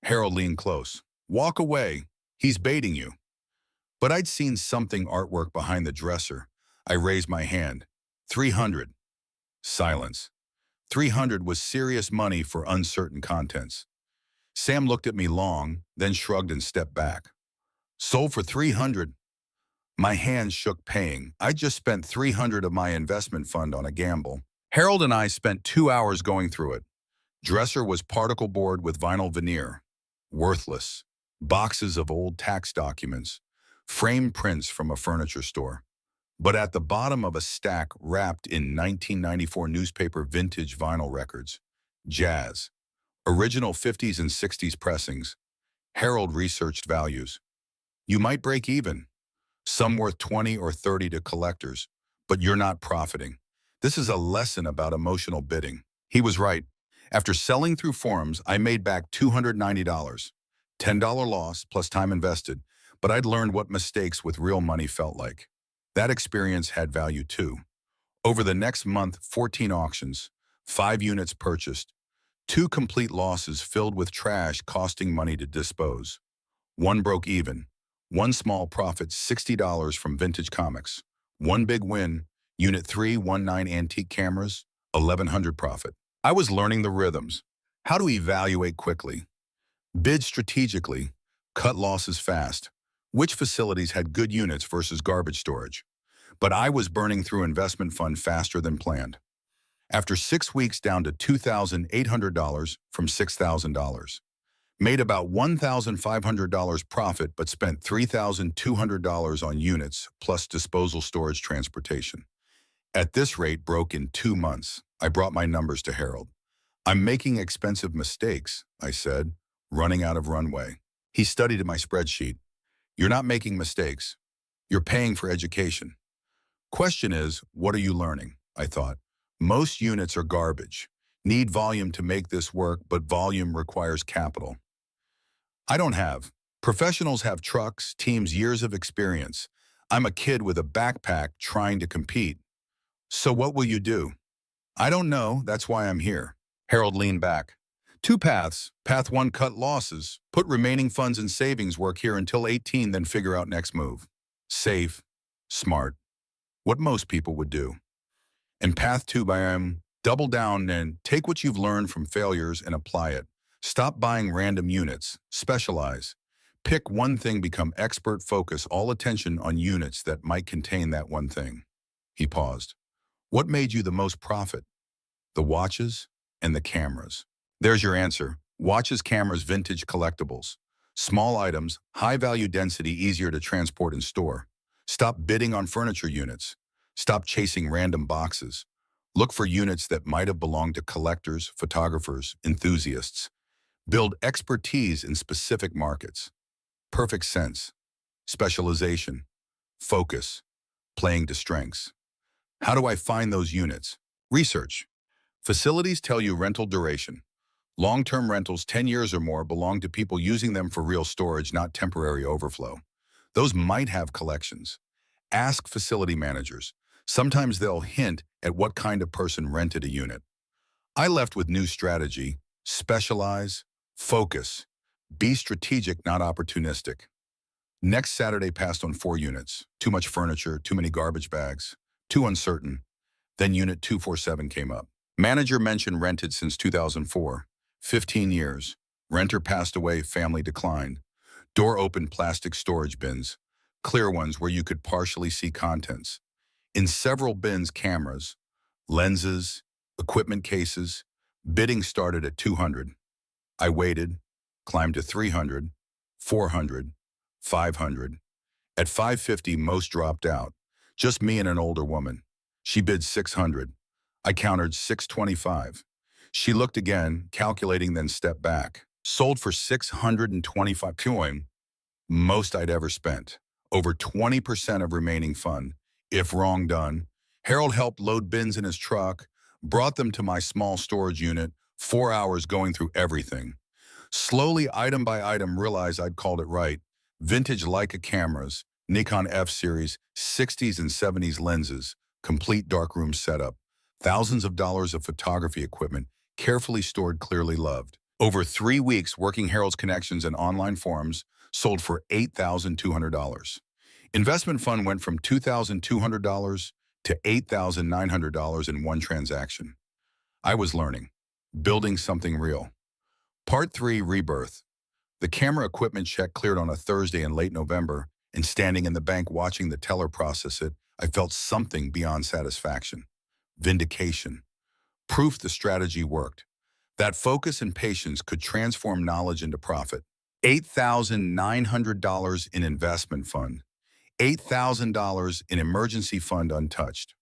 Harold leaned close. Walk away. He's baiting you. But I'd seen something artwork behind the dresser. I raised my hand. 300. Silence. 300 was serious money for uncertain contents. Sam looked at me long, then shrugged and stepped back. Sold for 300. My hands shook paying. I just spent 300 of my investment fund on a gamble. Harold and I spent 2 hours going through it. Dresser was particle board with vinyl veneer. Worthless. Boxes of old tax documents. Framed prints from a furniture store. But at the bottom of a stack wrapped in 1994 newspaper vintage vinyl records. Jazz. Original 50s and 60s pressings. Harold researched values. You might break even. Some worth 20 or 30 to collectors, but you're not profiting. This is a lesson about emotional bidding. He was right. After selling through forums, I made back $290. $10 loss plus time invested, but I'd learned what mistakes with real money felt like. That experience had value too. Over the next month, 14 auctions, 5 units purchased, 2 complete losses filled with trash costing money to dispose. 1 broke even. 1 small profit, $60 from vintage comics. 1 big win, Unit 319 antique cameras, $1,100 profit. I was learning the rhythms. How to evaluate quickly. Bid strategically. Cut losses fast. Which facilities had good units versus garbage storage. But I was burning through investment fund faster than planned. After 6 weeks down to $2,800 from $6,000. Made about $1,500 profit but spent $3,200 on units plus disposal storage transportation. At this rate, broke in 2 months. I brought my numbers to Harold. I'm making expensive mistakes, I said, running out of runway. He studied my spreadsheet. You're not making mistakes. You're paying for education. Question is, what are you learning? I thought. Most units are garbage. Need volume to make this work, but volume requires capital. I don't have. Professionals have trucks, teams, years of experience. I'm a kid with a backpack trying to compete. So what will you do? I don't know, that's why I'm here. Harold leaned back. 2 paths. Path 1, cut losses. Put remaining funds in savings, work here until 18, then figure out next move. Safe. Smart. What most people would do. And path 2, double down and take what you've learned from failures and apply it. Stop buying random units. Specialize. Pick one thing, become expert, focus all attention on units that might contain that one thing. He paused. What made you the most profit? The watches and the cameras. There's your answer. Watches, cameras, vintage collectibles. Small items, high value density, easier to transport and store. Stop bidding on furniture units. Stop chasing random boxes. Look for units that might have belonged to collectors, photographers, enthusiasts. Build expertise in specific markets. Perfect sense. Specialization. Focus. Playing to strengths. How do I find those units? Research. Facilities tell you rental duration. Long-term rentals, 10 years or more, belong to people using them for real storage, not temporary overflow. Those might have collections. Ask facility managers. Sometimes they'll hint at what kind of person rented a unit. I left with new strategy: specialize, focus, be strategic, not opportunistic. Next Saturday passed on 4 units. Too much furniture, too many garbage bags, too uncertain. Then unit 247 came up. Manager mentioned rented since 2004. 15 years. Renter passed away, family declined. Door open, plastic storage bins. Clear ones where you could partially see contents. In several bins, cameras, lenses, equipment cases. Bidding started at 200. I waited, climbed to 300, 400, 500. At 550, most dropped out. Just me and an older woman. She bid 600. I countered 625. She looked again, calculating, then stepped back. Sold for 625 coin, most I'd ever spent. Over 20% of remaining fund. If wrong done. Harold helped load bins in his truck, brought them to my small storage unit, 4 hours going through everything. Slowly, item by item, realized I'd called it right. Vintage Leica cameras, Nikon F-series, 60s and 70s lenses, complete darkroom setup, thousands of dollars of photography equipment, carefully stored, clearly loved. Over 3 weeks working Harold's connections and online forums, sold for $8,200. Investment fund went from $2,200 to $8,900 in one transaction. I was learning, building something real. Part 3, Rebirth. The camera equipment check cleared on a Thursday in late November, and standing in the bank watching the teller process it, I felt something beyond satisfaction. Vindication. Proof the strategy worked. That focus and patience could transform knowledge into profit. $8,900 in investment fund. $8,000 in emergency fund untouched.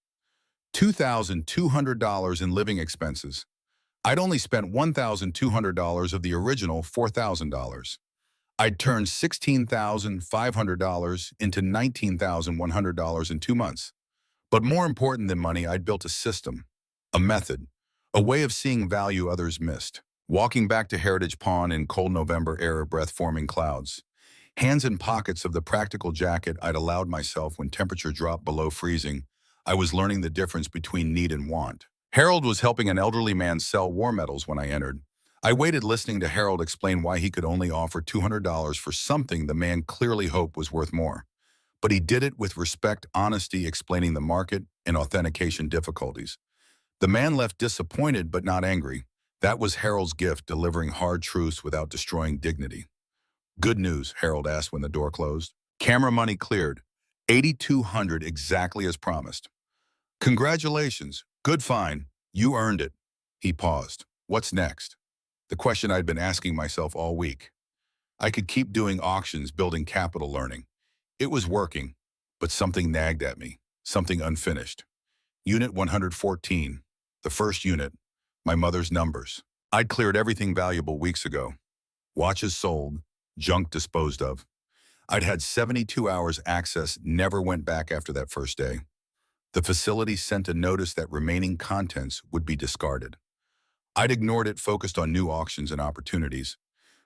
$2,200 in living expenses. I'd only spent $1,200 of the original $4,000. I'd turned $16,500 into $19,100 in 2 months. But more important than money, I'd built a system, a method, a way of seeing value others missed. Walking back to Heritage Pawn in cold November air, breath-forming clouds. Hands in pockets of the practical jacket I'd allowed myself when temperature dropped below freezing, I was learning the difference between need and want. Harold was helping an elderly man sell war medals when I entered. I waited, listening to Harold explain why he could only offer $200 for something the man clearly hoped was worth more. But he did it with respect, honesty, explaining the market and authentication difficulties. The man left disappointed but not angry. That was Harold's gift, delivering hard truths without destroying dignity. Good news, Harold asked when the door closed. Camera money cleared. $8,200, exactly as promised. Congratulations. Good find. You earned it. He paused. What's next? The question I'd been asking myself all week. I could keep doing auctions, building capital, learning. It was working, but something nagged at me, something unfinished. Unit 114, the first unit, my mother's numbers. I'd cleared everything valuable weeks ago. Watches sold, junk disposed of. I'd had 72 hours access, never went back after that first day. The facility sent a notice that remaining contents would be discarded. I'd ignored it, focused on new auctions and opportunities,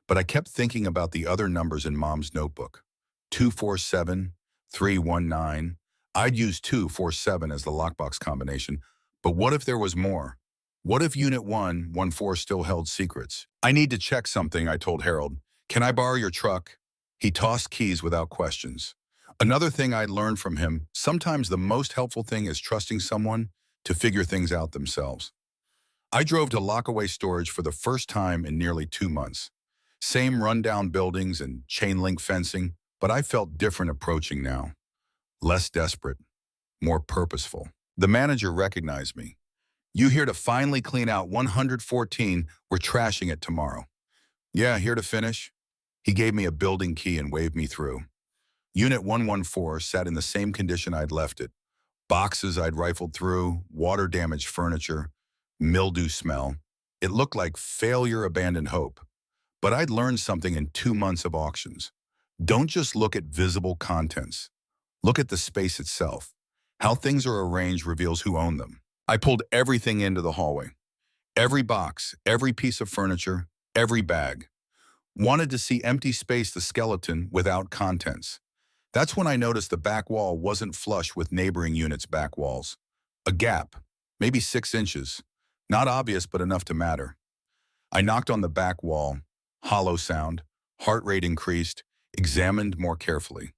but I kept thinking about the other numbers in Mom's notebook. 247, 319. I'd use 247 as the lockbox combination, but what if there was more? What if Unit 114 still held secrets? I need to check something, I told Harold. Can I borrow your truck? He tossed keys without questions. Another thing I'd learned from him, sometimes the most helpful thing is trusting someone to figure things out themselves. I drove to lockaway storage for the first time in nearly 2 months. Same rundown buildings and chain link fencing, but I felt different approaching now. Less desperate, more purposeful. The manager recognized me. You here to finally clean out 114, we're trashing it tomorrow. Yeah, here to finish. He gave me a building key and waved me through. Unit 114 sat in the same condition I'd left it. Boxes I'd rifled through, water-damaged furniture, mildew smell. It looked like failure, abandoned hope. But I'd learned something in 2 months of auctions. Don't just look at visible contents. Look at the space itself. How things are arranged reveals who owned them. I pulled everything into the hallway. Every box, every piece of furniture, every bag. Wanted to see empty space, the skeleton, without contents. That's when I noticed the back wall wasn't flush with neighboring units' back walls. A gap, maybe 6 inches. Not obvious, but enough to matter. I knocked on the back wall. Hollow sound. Heart rate increased. Examined more carefully.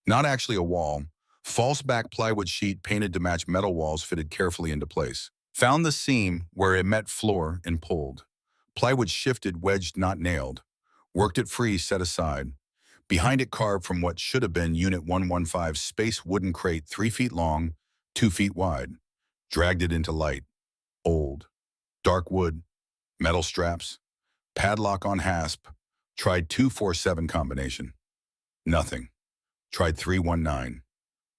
Not actually a wall. False back plywood sheet painted to match metal walls fitted carefully into place. Found the seam where it met floor and pulled. Plywood shifted, wedged, not nailed. Worked it free, set aside. Behind it carved from what should have been Unit 115's space wooden crate 3 feet long, 2 feet wide. Dragged it into light. Old. Dark wood. Metal straps. Padlock on hasp. Tried 247 combination. Nothing. Tried 319.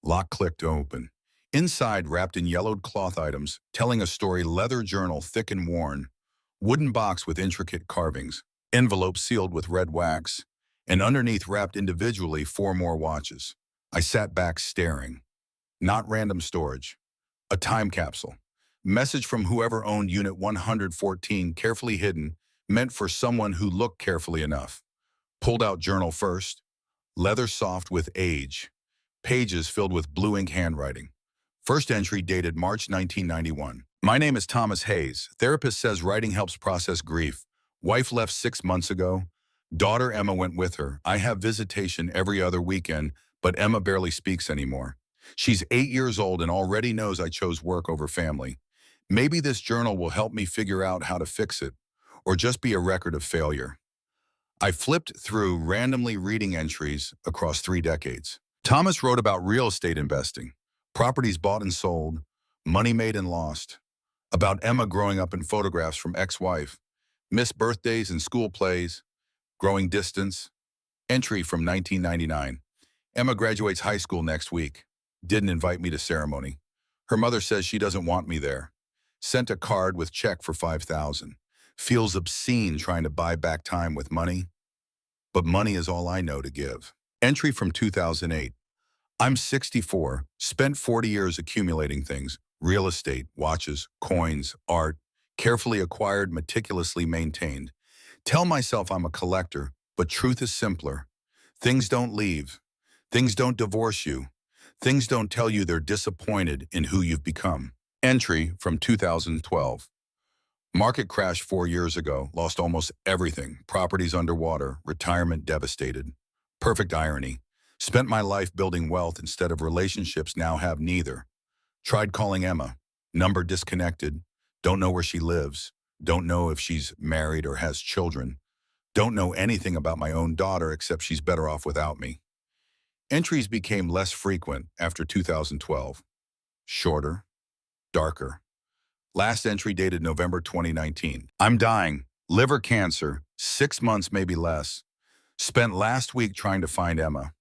Lock clicked to open. Inside, wrapped in yellowed cloth items, telling a story, leather journal thick and worn. Wooden box with intricate carvings. Envelope sealed with red wax. And underneath, wrapped individually, 4 more watches. I sat back staring. Not random storage. A time capsule. Message from whoever owned Unit 114, carefully hidden, meant for someone who looked carefully enough. Pulled out journal first. Leather soft with age. Pages filled with blue ink handwriting. First entry dated March 1991. My name is Thomas Hayes. Therapist says writing helps process grief. Wife left 6 months ago. Daughter Emma went with her. I have visitation every other weekend, but Emma barely speaks anymore. She's 8 years old and already knows I chose work over family. Maybe this journal will help me figure out how to fix it, or just be a record of failure. I flipped through, randomly reading entries across 3 decades. Thomas wrote about real estate investing, properties bought and sold, money made and lost. About Emma growing up in photographs from ex-wife, missed birthdays and school plays, growing distance. Entry from 1999. Emma graduates high school next week. Didn't invite me to ceremony. Her mother says she doesn't want me there. Sent a card with check for $5,000. Feels obscene trying to buy back time with money. But money is all I know to give. Entry from 2008. I'm 64, spent 40 years accumulating things, real estate, watches, coins, art, carefully acquired, meticulously maintained. Tell myself I'm a collector, but truth is simpler. Things don't leave. Things don't divorce you. Things don't tell you they're disappointed in who you've become. Entry from 2012. Market crash 4 years ago, lost almost everything. Properties underwater, retirement devastated. Perfect irony. Spent my life building wealth instead of relationships, now have neither. Tried calling Emma. Number disconnected. Don't know where she lives. Don't know if she's married or has children. Don't know anything about my own daughter except she's better off without me. Entries became less frequent after 2012. Shorter. Darker. Last entry dated November 2019. I'm dying. Liver cancer. 6 months, maybe less. Spent last week trying to find Emma.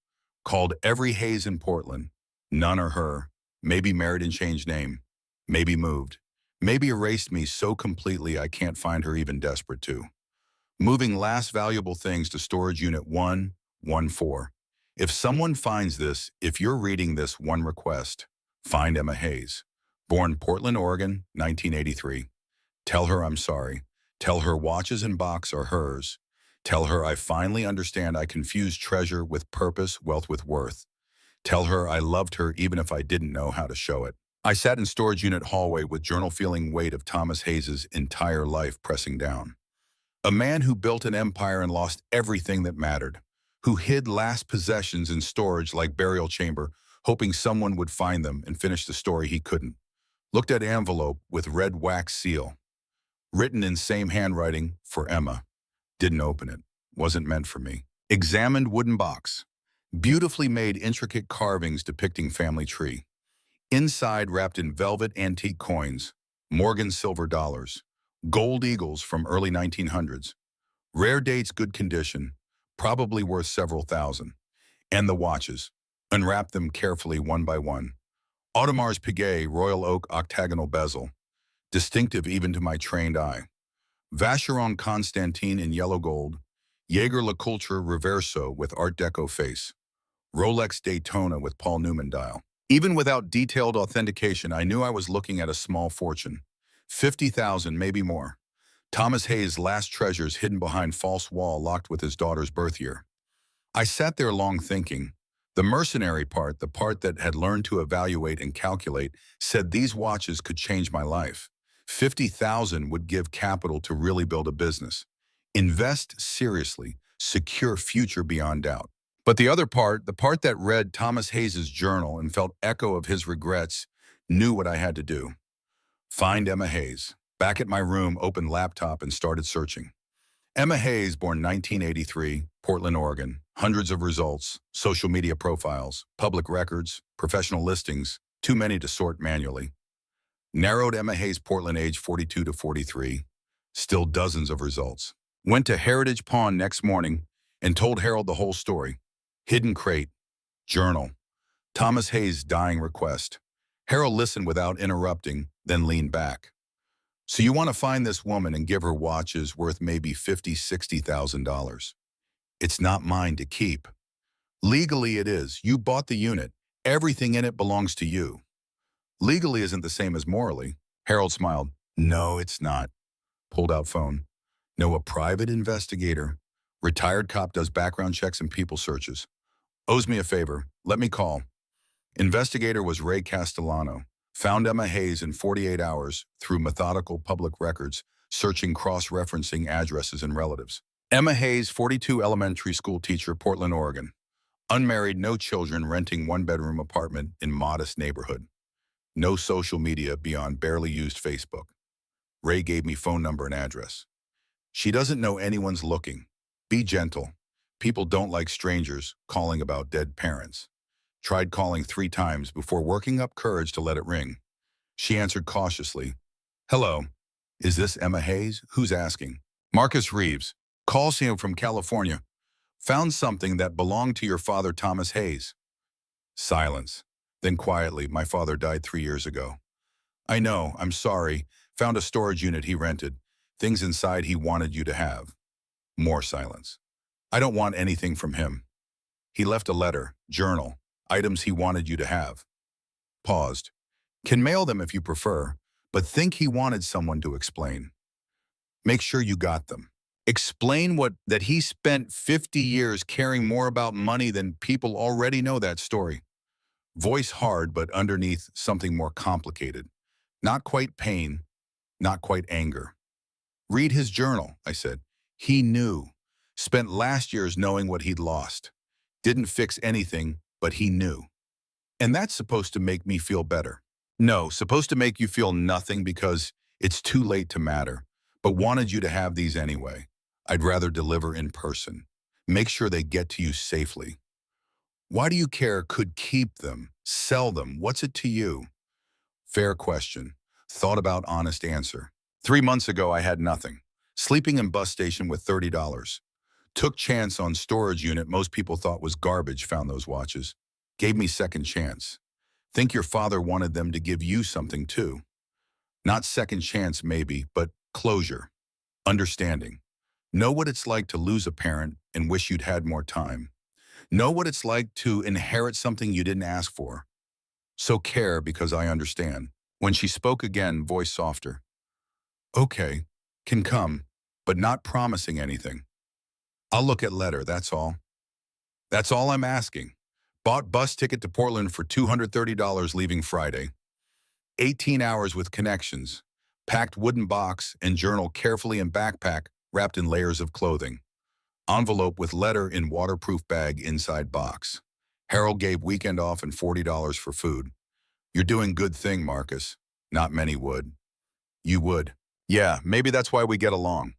Called every Hayes in Portland. None or her. Maybe married and changed name. Maybe moved. Maybe erased me so completely I can't find her, even desperate to. Moving last valuable things to storage unit 114. If someone finds this, if you're reading this, one request. Find Emma Hayes. Born Portland, Oregon, 1983. Tell her I'm sorry. Tell her watches and box are hers. Tell her I finally understand I confused treasure with purpose, wealth with worth. Tell her I loved her even if I didn't know how to show it. I sat in storage unit hallway with journal feeling weight of Thomas Hayes' entire life pressing down. A man who built an empire and lost everything that mattered. Who hid last possessions in storage like burial chamber, hoping someone would find them and finish the story he couldn't. Looked at envelope with red wax seal. Written in same handwriting for Emma. Didn't open it. Wasn't meant for me. Examined wooden box. Beautifully made intricate carvings depicting family tree. Inside wrapped in velvet antique coins. Morgan silver dollars. Gold eagles from early 1900s. Rare dates, good condition, probably worth several thousand. And the watches. Unwrap them carefully one by one. Audemars Piguet Royal Oak octagonal bezel. Distinctive even to my trained eye. Vacheron Constantin in yellow gold. Jaeger LeCoultre Reverso with Art Deco face. Rolex Daytona with Paul Newman dial. Even without detailed authentication, I knew I was looking at a small fortune. 50,000, maybe more. Thomas Hayes' last treasures hidden behind false wall locked with his daughter's birth year. I sat there long thinking. The mercenary part, the part that had learned to evaluate and calculate, said these watches could change my life. 50,000 would give capital to really build a business. Invest seriously, secure future beyond doubt. But the other part, the part that read Thomas Hayes' journal and felt echo of his regrets, knew what I had to do. Find Emma Hayes. Back at my room, opened laptop and started searching. Emma Hayes, born 1983, Portland, Oregon. Hundreds of results, social media profiles, public records, professional listings, too many to sort manually. Narrowed Emma Hayes, Portland, age 42 to 43. Still dozens of results. Went to Heritage Pawn next morning and told Harold the whole story. Hidden crate, journal, Thomas Hayes' dying request. Harold listened without interrupting, then leaned back. So you want to find this woman and give her watches worth maybe $50,000, $60,000. It's not mine to keep. Legally it is. You bought the unit. Everything in it belongs to you. Legally isn't the same as morally. Harold smiled. No, it's not. Pulled out phone. No, a private investigator. Retired cop does background checks and people searches. Owes me a favor. Let me call. Investigator was Ray Castellano. Found Emma Hayes in 48 hours through methodical public records, searching cross-referencing addresses and relatives. Emma Hayes, 42, elementary school teacher, Portland, Oregon. Unmarried, no children, renting one-bedroom apartment in modest neighborhood. No social media beyond barely used Facebook. Ray gave me phone number and address. She doesn't know anyone's looking. Be gentle. People don't like strangers calling about dead parents. Tried calling 3 times before working up courage to let it ring. She answered cautiously. Hello, is this Emma Hayes? Who's asking? Marcus Reeves. Calls him from California. Found something that belonged to your father, Thomas Hayes. Silence. Then quietly, my father died 3 years ago. I know, I'm sorry. Found a storage unit he rented. Things inside he wanted you to have. More silence. I don't want anything from him. He left a letter, journal, items he wanted you to have. Paused. Can mail them if you prefer, but think he wanted someone to explain. Make sure you got them. Explain that he spent 50 years caring more about money than people already know that story. Voice hard, but underneath something more complicated. Not quite pain, not quite anger. Read his journal, I said. He knew. Spent last year's knowing what he'd lost. Didn't fix anything, but he knew. And that's supposed to make me feel better. No, supposed to make you feel nothing because it's too late to matter, but wanted you to have these anyway. I'd rather deliver in person. Make sure they get to you safely. Why do you care? Could keep them, sell them. What's it to you? Fair question. Thought about honest answer. 3 months ago, I had nothing. Sleeping in bus station with $30. Took chance on storage unit most people thought was garbage, found those watches. Gave me second chance. Think your father wanted them to give you something too. Not second chance maybe, but closure. Understanding. Know what it's like to lose a parent and wish you'd had more time. Know what it's like to inherit something you didn't ask for. So care because I understand. When she spoke again, voice softer. Okay, can come, but not promising anything. I'll look at letter, that's all. That's all I'm asking. Bought bus ticket to Portland for $230 leaving Friday. 18 hours with connections. Packed wooden box and journal carefully in backpack wrapped in layers of clothing. Envelope with letter in waterproof bag inside box. Harold gave weekend off and $40 for food. You're doing good thing, Marcus. Not many would. You would. Yeah, maybe that's why we get along.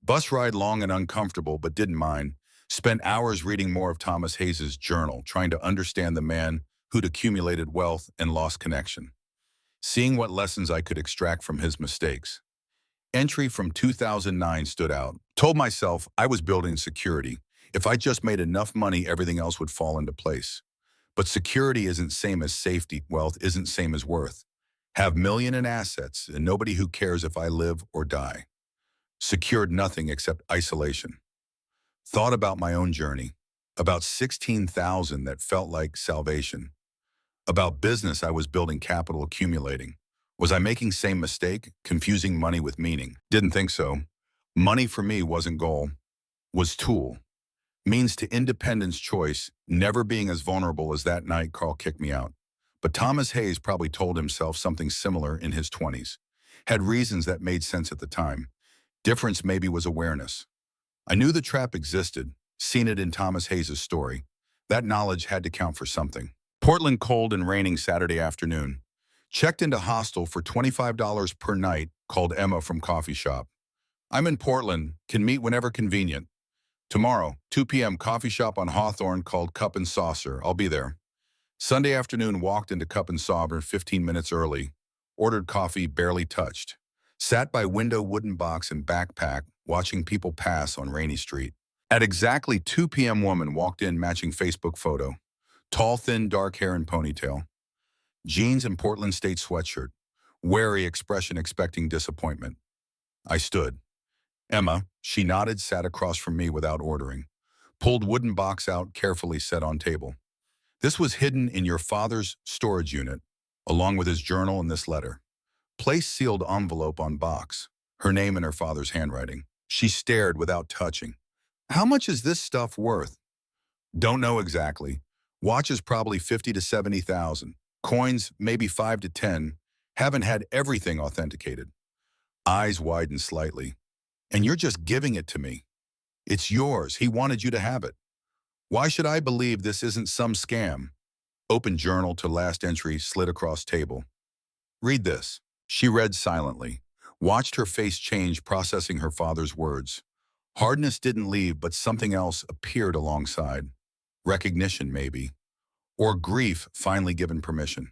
Bus ride long and uncomfortable, but didn't mind. Spent hours reading more of Thomas Hayes' journal, trying to understand the man who'd accumulated wealth and lost connection. seeing what lessons I could extract from his mistakes. Entry from 2009 stood out. Told myself I was building security. If I just made enough money, everything else would fall into place. But security isn't same as safety. Wealth isn't same as worth. Have million in assets and nobody who cares if I live or die. Secured nothing except isolation. Thought about my own journey. About 16,000 that felt like salvation. About business I was building, capital accumulating. Was I making same mistake, confusing money with meaning? Didn't think so. Money for me wasn't goal, was tool. Means to independence, choice, never being as vulnerable as that night Carl kicked me out. But Thomas Hayes probably told himself something similar in his 20s. Had reasons that made sense at the time. Difference maybe was awareness. I knew the trap existed, seen it in Thomas Hayes' story. That knowledge had to count for something. Portland, cold and raining Saturday afternoon. Checked into hostel for $25 per night, called Emma from coffee shop. I'm in Portland, can meet whenever convenient. Tomorrow, 2 p.m. coffee shop on Hawthorne called Cup and Saucer. I'll be there. Sunday afternoon, walked into Cup and Saucer 15 minutes early. Ordered coffee, barely touched. Sat by window, wooden box and backpack, watching people pass on Rainy Street. At exactly 2 p.m. woman walked in matching Facebook photo. Tall, thin, dark hair and ponytail. Jeans and Portland State sweatshirt. Wary expression expecting disappointment. I stood. Emma, she nodded, sat across from me without ordering. Pulled wooden box out, carefully set on table. This was hidden in your father's storage unit, along with his journal and this letter. Place sealed envelope on box. Her name in her father's handwriting. She stared without touching. How much is this stuff worth? Don't know exactly. Watch is probably 50 to 70,000. Coins, maybe 5 to 10. Haven't had everything authenticated. Eyes widened slightly. And you're just giving it to me. It's yours. He wanted you to have it. Why should I believe this isn't some scam? Open journal to last entry, slid across table. Read this. She read silently. Watched her face change, processing her father's words. Hardness didn't leave, but something else appeared alongside. Recognition, maybe. Or grief finally given permission.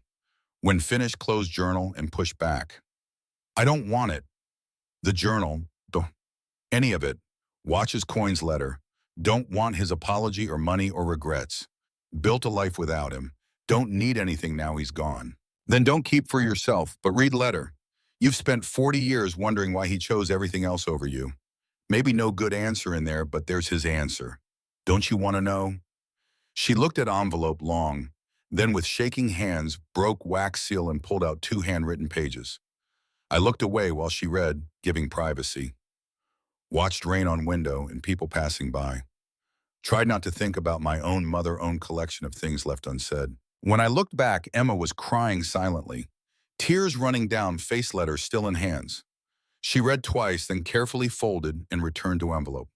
When finished, closed journal and pushed back. I don't want it. The journal, any of it. Watches Coin's letter. Don't want his apology or money or regrets. Built a life without him. Don't need anything now he's gone. Then don't keep for yourself, but read letter. You've spent 40 years wondering why he chose everything else over you. Maybe no good answer in there, but there's his answer. Don't you want to know? She looked at envelope long, then with shaking hands, broke wax seal and pulled out 2 handwritten pages. I looked away while she read, giving privacy. Watched rain on window and people passing by. Tried not to think about my own mother-owned collection of things left unsaid. When I looked back, Emma was crying silently. Tears running down, face letter still in hands. She read twice, then carefully folded and returned to envelope.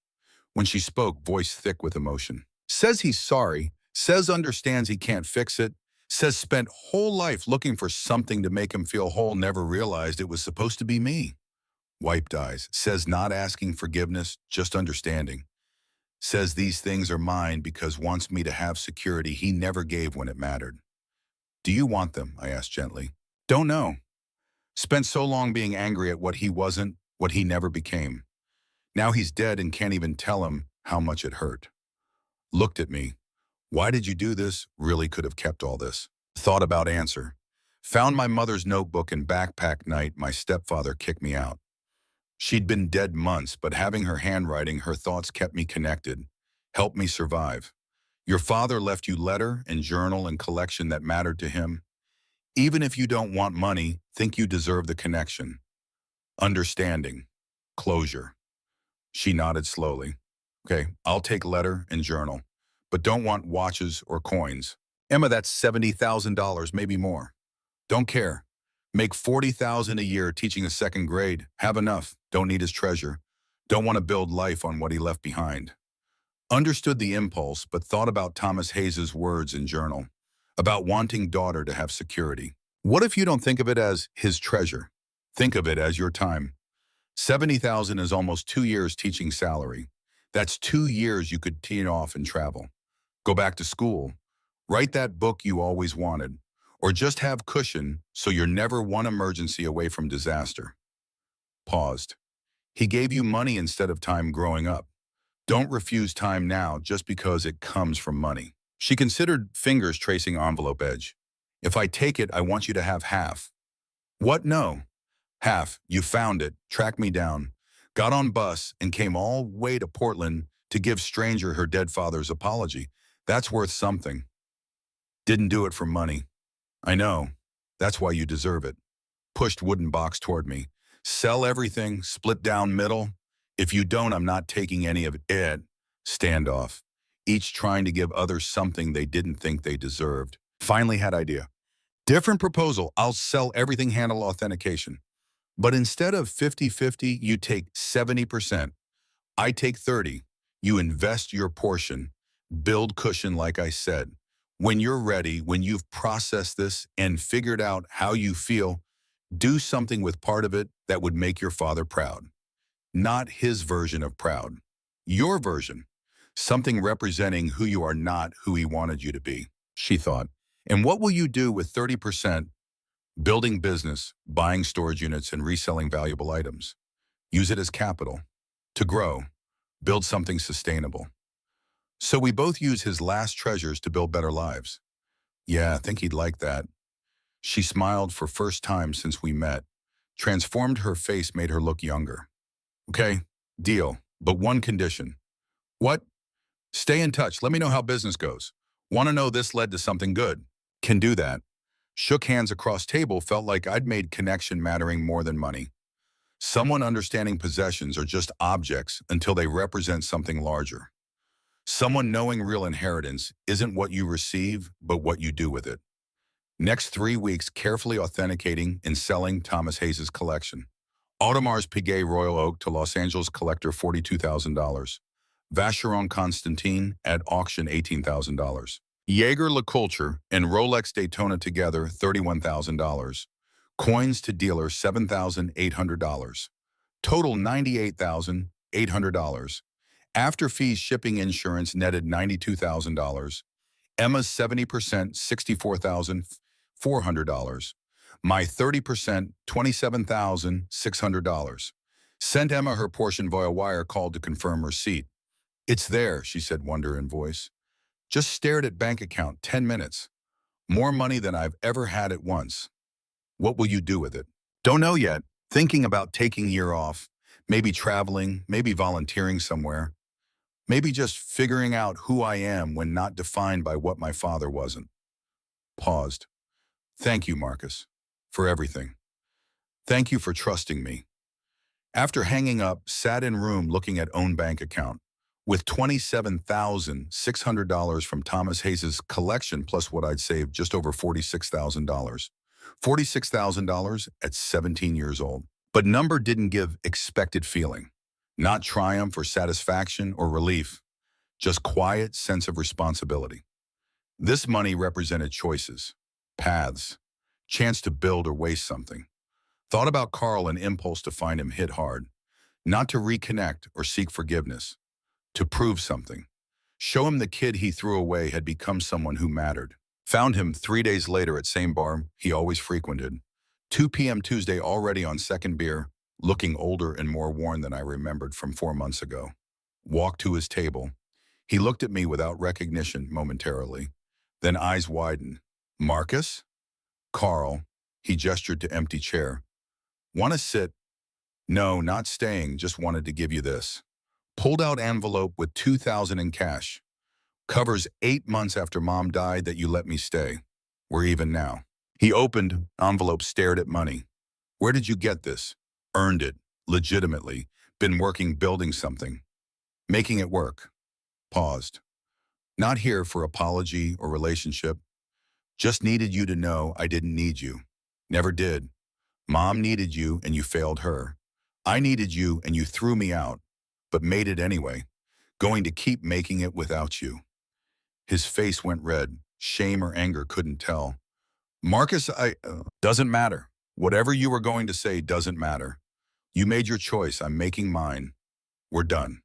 When she spoke, voice thick with emotion. Says he's sorry, says understands he can't fix it, says spent whole life looking for something to make him feel whole, never realized it was supposed to be me. Wiped eyes. Says not asking forgiveness, just understanding. Says these things are mine because wants me to have security he never gave when it mattered. Do you want them? I asked gently. Don't know. Spent so long being angry at what he wasn't, what he never became. Now he's dead and can't even tell him how much it hurt. Looked at me. Why did you do this? Really could have kept all this. Thought about answer. Found my mother's notebook and backpack night my stepfather kicked me out. She'd been dead months, but having her handwriting, her thoughts kept me connected, helped me survive. Your father left you letter and journal and collection that mattered to him. Even if you don't want money, think you deserve the connection. Understanding. Closure. She nodded slowly. Okay, I'll take letter and journal, but don't want watches or coins. Emma, that's $70,000, maybe more. Don't care. Make $40,000 a year teaching a second grade. Have enough. Don't need his treasure. Don't want to build life on what he left behind. Understood the impulse, but thought about Thomas Hayes' words in journal, about wanting daughter to have security. What if you don't think of it as his treasure? Think of it as your time. $70,000 is almost 2 years teaching salary. That's 2 years you could tee off and travel. Go back to school. Write that book you always wanted. Or just have cushion so you're never one emergency away from disaster. Paused. He gave you money instead of time growing up. Don't refuse time now just because it comes from money. She considered, fingers tracing envelope edge. If I take it, I want you to have half. What? No. Half. You found it, tracked me down, got on bus, and came all way to Portland to give stranger her dead father's apology. That's worth something. Didn't do it for money. I know. That's why you deserve it. Pushed wooden box toward me. Sell everything, split down middle. If you don't, I'm not taking any of it. Standoff. Each trying to give others something they didn't think they deserved. Finally had idea. Different proposal. I'll sell everything, handle authentication. But instead of 50-50, you take 70%. I take 30. You invest your portion. Build cushion like I said. When you're ready, when you've processed this and figured out how you feel, do something with part of it that would make your father proud. Not his version of proud. Your version. Something representing who you are, not who he wanted you to be, she thought. And what will you do with 30%? Building business, buying storage units, and reselling valuable items. Use it as capital. To grow. Build something sustainable. So we both use his last treasures to build better lives. Yeah, I think he'd like that. She smiled for first time since we met. Transformed her face, made her look younger. Okay, deal. But one condition. What? Stay in touch. Let me know how business goes. Want to know this led to something good. Can do that. Shook hands across table, felt like I'd made connection mattering more than money. Someone understanding possessions are just objects until they represent something larger. Someone knowing real inheritance isn't what you receive, but what you do with it. Next 3 weeks, carefully authenticating and selling Thomas Hayes's collection. Audemars Piguet Royal Oak to Los Angeles collector, $42,000. Vacheron Constantin at auction, $18,000. Jaeger LeCoultre and Rolex Daytona together, $31,000. Coins to dealer, $7,800. Total, $98,800. After fees, shipping, insurance netted $92,000. Emma's 70%, $64,400. My 30%, $27,600. Sent Emma her portion via wire, called to confirm receipt. It's there, she said, wonder in voice. Just stared at bank account, 10 minutes. More money than I've ever had at once. What will you do with it? Don't know yet. Thinking about taking a year off. Maybe traveling, maybe volunteering somewhere. Maybe just figuring out who I am when not defined by what my father wasn't. Paused. Thank you, Marcus, for everything. Thank you for trusting me. After hanging up, sat in room looking at own bank account. With $27,600 from Thomas Hayes's collection plus what I'd saved, just over $46,000. $46,000 at 17 years old. But number didn't give expected feeling. Not triumph or satisfaction or relief. Just quiet sense of responsibility. This money represented choices, paths, chance to build or waste something. Thought about Carl, and impulse to find him hit hard. Not to reconnect or seek forgiveness. To prove something. Show him the kid he threw away had become someone who mattered. Found him 3 days later at same bar he always frequented. 2 p.m. Tuesday, already on second beer, looking older and more worn than I remembered from 4 months ago. Walked to his table. He looked at me without recognition momentarily. Then eyes widened. Marcus? Carl. He gestured to empty chair. Want to sit? No, not staying, just wanted to give you this. Pulled out envelope with $2,000 in cash. Covers 8 months after Mom died that you let me stay. We're even now. He opened envelope, stared at money. Where did you get this? Earned it, legitimately. Been working, building something. Making it work. Paused. Not here for apology or relationship. Just needed you to know I didn't need you. Never did. Mom needed you and you failed her. I needed you and you threw me out, but made it anyway. Going to keep making it without you. His face went red. Shame or anger, couldn't tell. Marcus, doesn't matter. Whatever you were going to say doesn't matter. You made your choice. I'm making mine. We're done.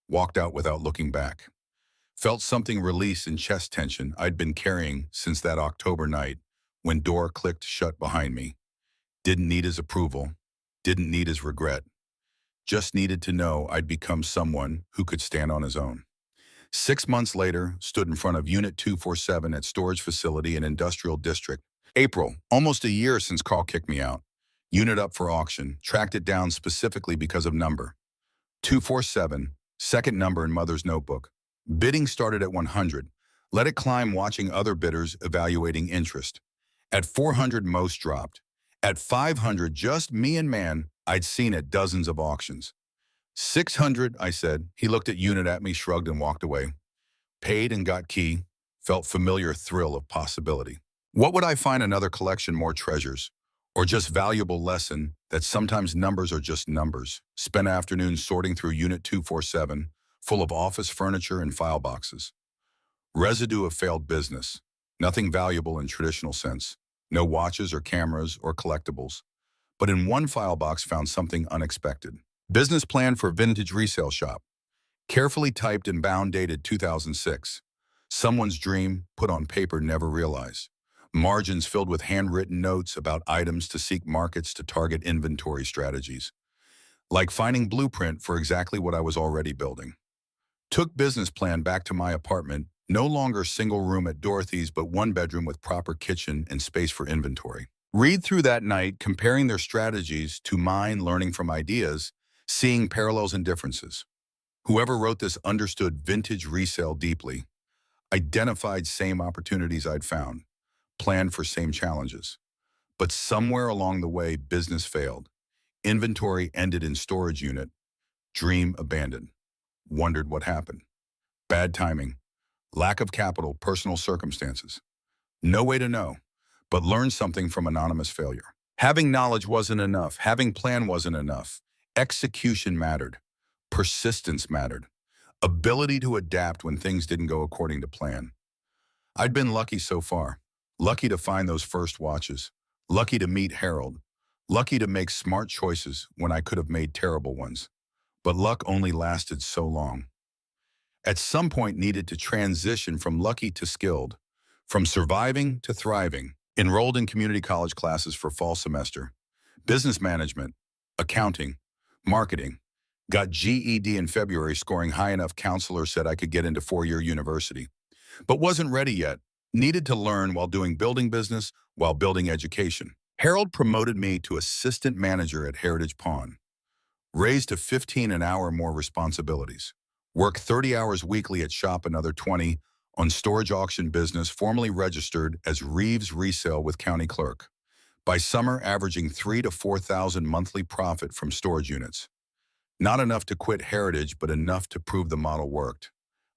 Walked out without looking back. Felt something release in chest tension I'd been carrying since that October night when door clicked shut behind me. Didn't need his approval, didn't need his regret, just needed to know I'd become someone who could stand on his own. 6 months later, stood in front of Unit 247 at storage facility in Industrial District. April, almost a year since Carl kicked me out. Unit up for auction, tracked it down specifically because of number. 247, second number in mother's notebook. Bidding started at 100. Let it climb watching other bidders evaluating interest. At 400 most dropped. At 500 just me and man I'd seen at dozens of auctions. 600, I said. He looked at unit at me, shrugged and walked away. Paid and got key. Felt familiar thrill of possibility. What would I find another collection more treasures? Or just valuable lesson that sometimes numbers are just numbers. Spent afternoons sorting through Unit 247, full of office furniture and file boxes. Residue of failed business. Nothing valuable in traditional sense. No watches or cameras or collectibles. But in one file box found something unexpected. Business plan for vintage resale shop. Carefully typed and bound dated 2006. Someone's dream put on paper never realized. Margins filled with handwritten notes about items to seek markets to target inventory strategies. Like finding blueprint for exactly what I was already building. Took business plan back to my apartment, no longer single room at Dorothy's, but one bedroom with proper kitchen and space for inventory. Read through that night, comparing their strategies to mine, learning from ideas, seeing parallels and differences. Whoever wrote this understood vintage resale deeply, identified same opportunities I'd found, planned for same challenges. But somewhere along the way, business failed. Inventory ended in storage unit, dream abandoned. Wondered what happened. Bad timing, lack of capital, personal circumstances. No way to know, but learn something from anonymous failure. Having knowledge wasn't enough. Having plan wasn't enough. Execution mattered. Persistence mattered. Ability to adapt when things didn't go according to plan. I'd been lucky so far. Lucky to find those first watches. Lucky to meet Harold. Lucky to make smart choices when I could have made terrible ones. But luck only lasted so long. At some point needed to transition from lucky to skilled, from surviving to thriving. Enrolled in community college classes for fall semester. Business management, accounting, marketing. Got GED in February, scoring high enough counselor said I could get into four-year university. But wasn't ready yet. Needed to learn while doing building business, while building education. Harold promoted me to assistant manager at Heritage Pawn. Raised to 15 an hour more responsibilities. Work 30 hours weekly at shop, another 20 on storage auction business, formally registered as Reeves Resale with county clerk. By summer, averaging 3,000 to 4,000 monthly profit from storage units. Not enough to quit Heritage, but enough to prove the model worked.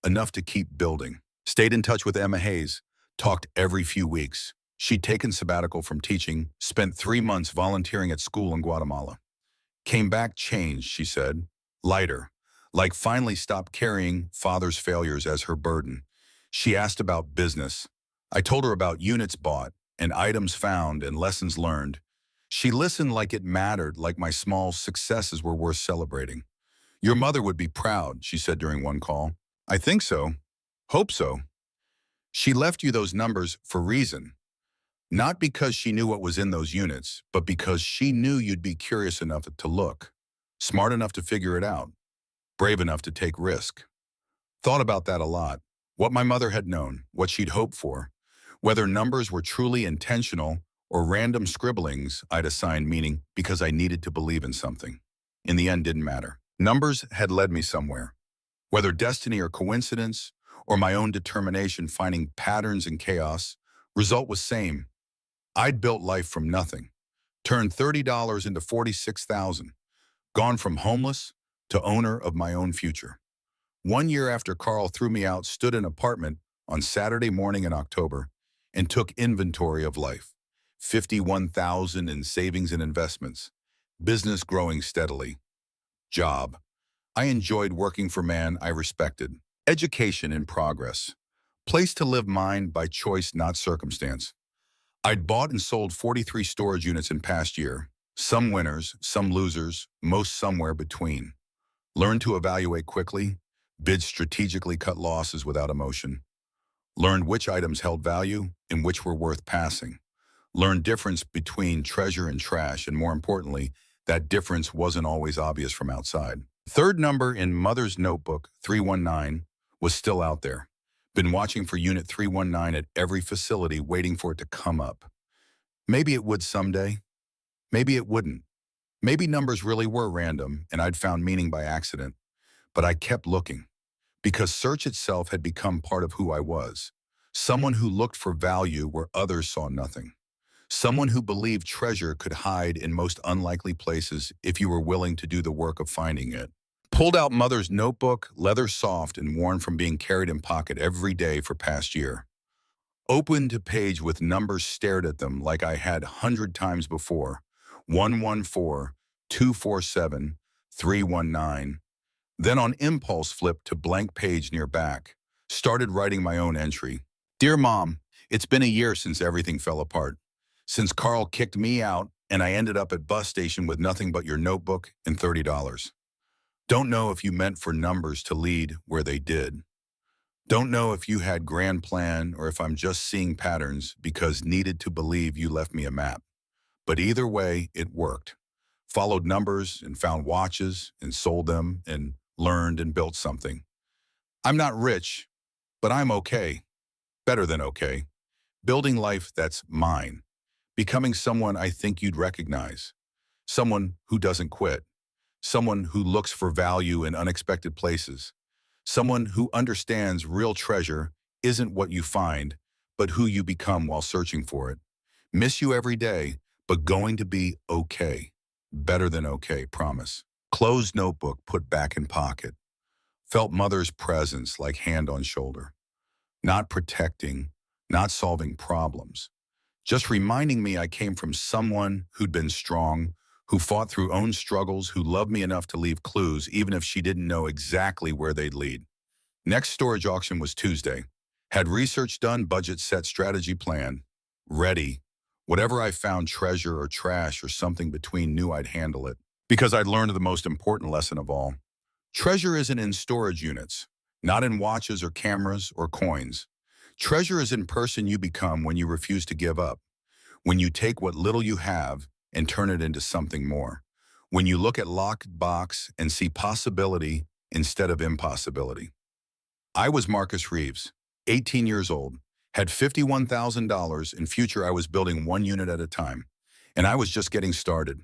Enough to keep building. Stayed in touch with Emma Hayes. Talked every few weeks. She'd taken sabbatical from teaching, spent 3 months volunteering at school in Guatemala. Came back changed, she said. Lighter. Like finally stopped carrying father's failures as her burden. She asked about business. I told her about units bought and items found and lessons learned. She listened like it mattered, like my small successes were worth celebrating. Your mother would be proud, she said during one call. I think so. Hope so. She left you those numbers for reason. Not because she knew what was in those units, but because she knew you'd be curious enough to look, smart enough to figure it out, brave enough to take risk. Thought about that a lot. What my mother had known, what she'd hoped for, whether numbers were truly intentional or random scribblings I'd assigned meaning because I needed to believe in something. In the end, didn't matter. Numbers had led me somewhere. Whether destiny or coincidence, or my own determination finding patterns in chaos, result was same. I'd built life from nothing. Turned $30 into $46,000. Gone from homeless to owner of my own future. 1 year after Carl threw me out, stood in an apartment on Saturday morning in October and took inventory of life. 51,000 in savings and investments. Business growing steadily. Job. I enjoyed working for man I respected. Education in progress. Place to live mine by choice, not circumstance. I'd bought and sold 43 storage units in past year. Some winners, some losers, most somewhere between. Learned to evaluate quickly, bid strategically, cut losses without emotion. Learned which items held value and which were worth passing. learned difference between treasure and trash, and more importantly, that difference wasn't always obvious from outside. Third number in Mother's notebook, 319, was still out there. Been watching for Unit 319 at every facility, waiting for it to come up. Maybe it would someday. Maybe it wouldn't. Maybe numbers really were random and I'd found meaning by accident. But I kept looking because search itself had become part of who I was. Someone who looked for value where others saw nothing. Someone who believed treasure could hide in most unlikely places if you were willing to do the work of finding it. Pulled out Mother's notebook, leather soft and worn from being carried in pocket every day for past year. Opened a page with numbers, stared at them like I had 100 times before. 114, 247, 319. Then on impulse flipped to blank page near back. Started writing my own entry. Dear Mom, it's been a year since everything fell apart. Since Carl kicked me out and I ended up at bus station with nothing but your notebook and $30. Don't know if you meant for numbers to lead where they did. Don't know if you had grand plan or if I'm just seeing patterns because needed to believe you left me a map. But either way, it worked. Followed numbers and found watches and sold them and learned and built something. I'm not rich, but I'm okay. Better than okay. Building life that's mine. Becoming someone I think you'd recognize. Someone who doesn't quit. Someone who looks for value in unexpected places. Someone who understands real treasure isn't what you find, but who you become while searching for it. Miss you every day, but going to be okay. Better than okay, promise. Closed notebook put back in pocket. Felt Mother's presence like hand on shoulder. Not protecting, not solving problems. Just reminding me I came from someone who'd been strong, who fought through own struggles, who loved me enough to leave clues even if she didn't know exactly where they'd lead. Next storage auction was Tuesday. Had research done, budget set, strategy plan. Ready. Whatever I found, treasure or trash or something between, knew I'd handle it. Because I'd learned the most important lesson of all. Treasure isn't in storage units, not in watches or cameras or coins. Treasure is in person you become when you refuse to give up. When you take what little you have and turn it into something more. When you look at locked box and see possibility instead of impossibility. I was Marcus Reeves, 18 years old, had $51,000 in future. I was building one unit at a time, and I was just getting started.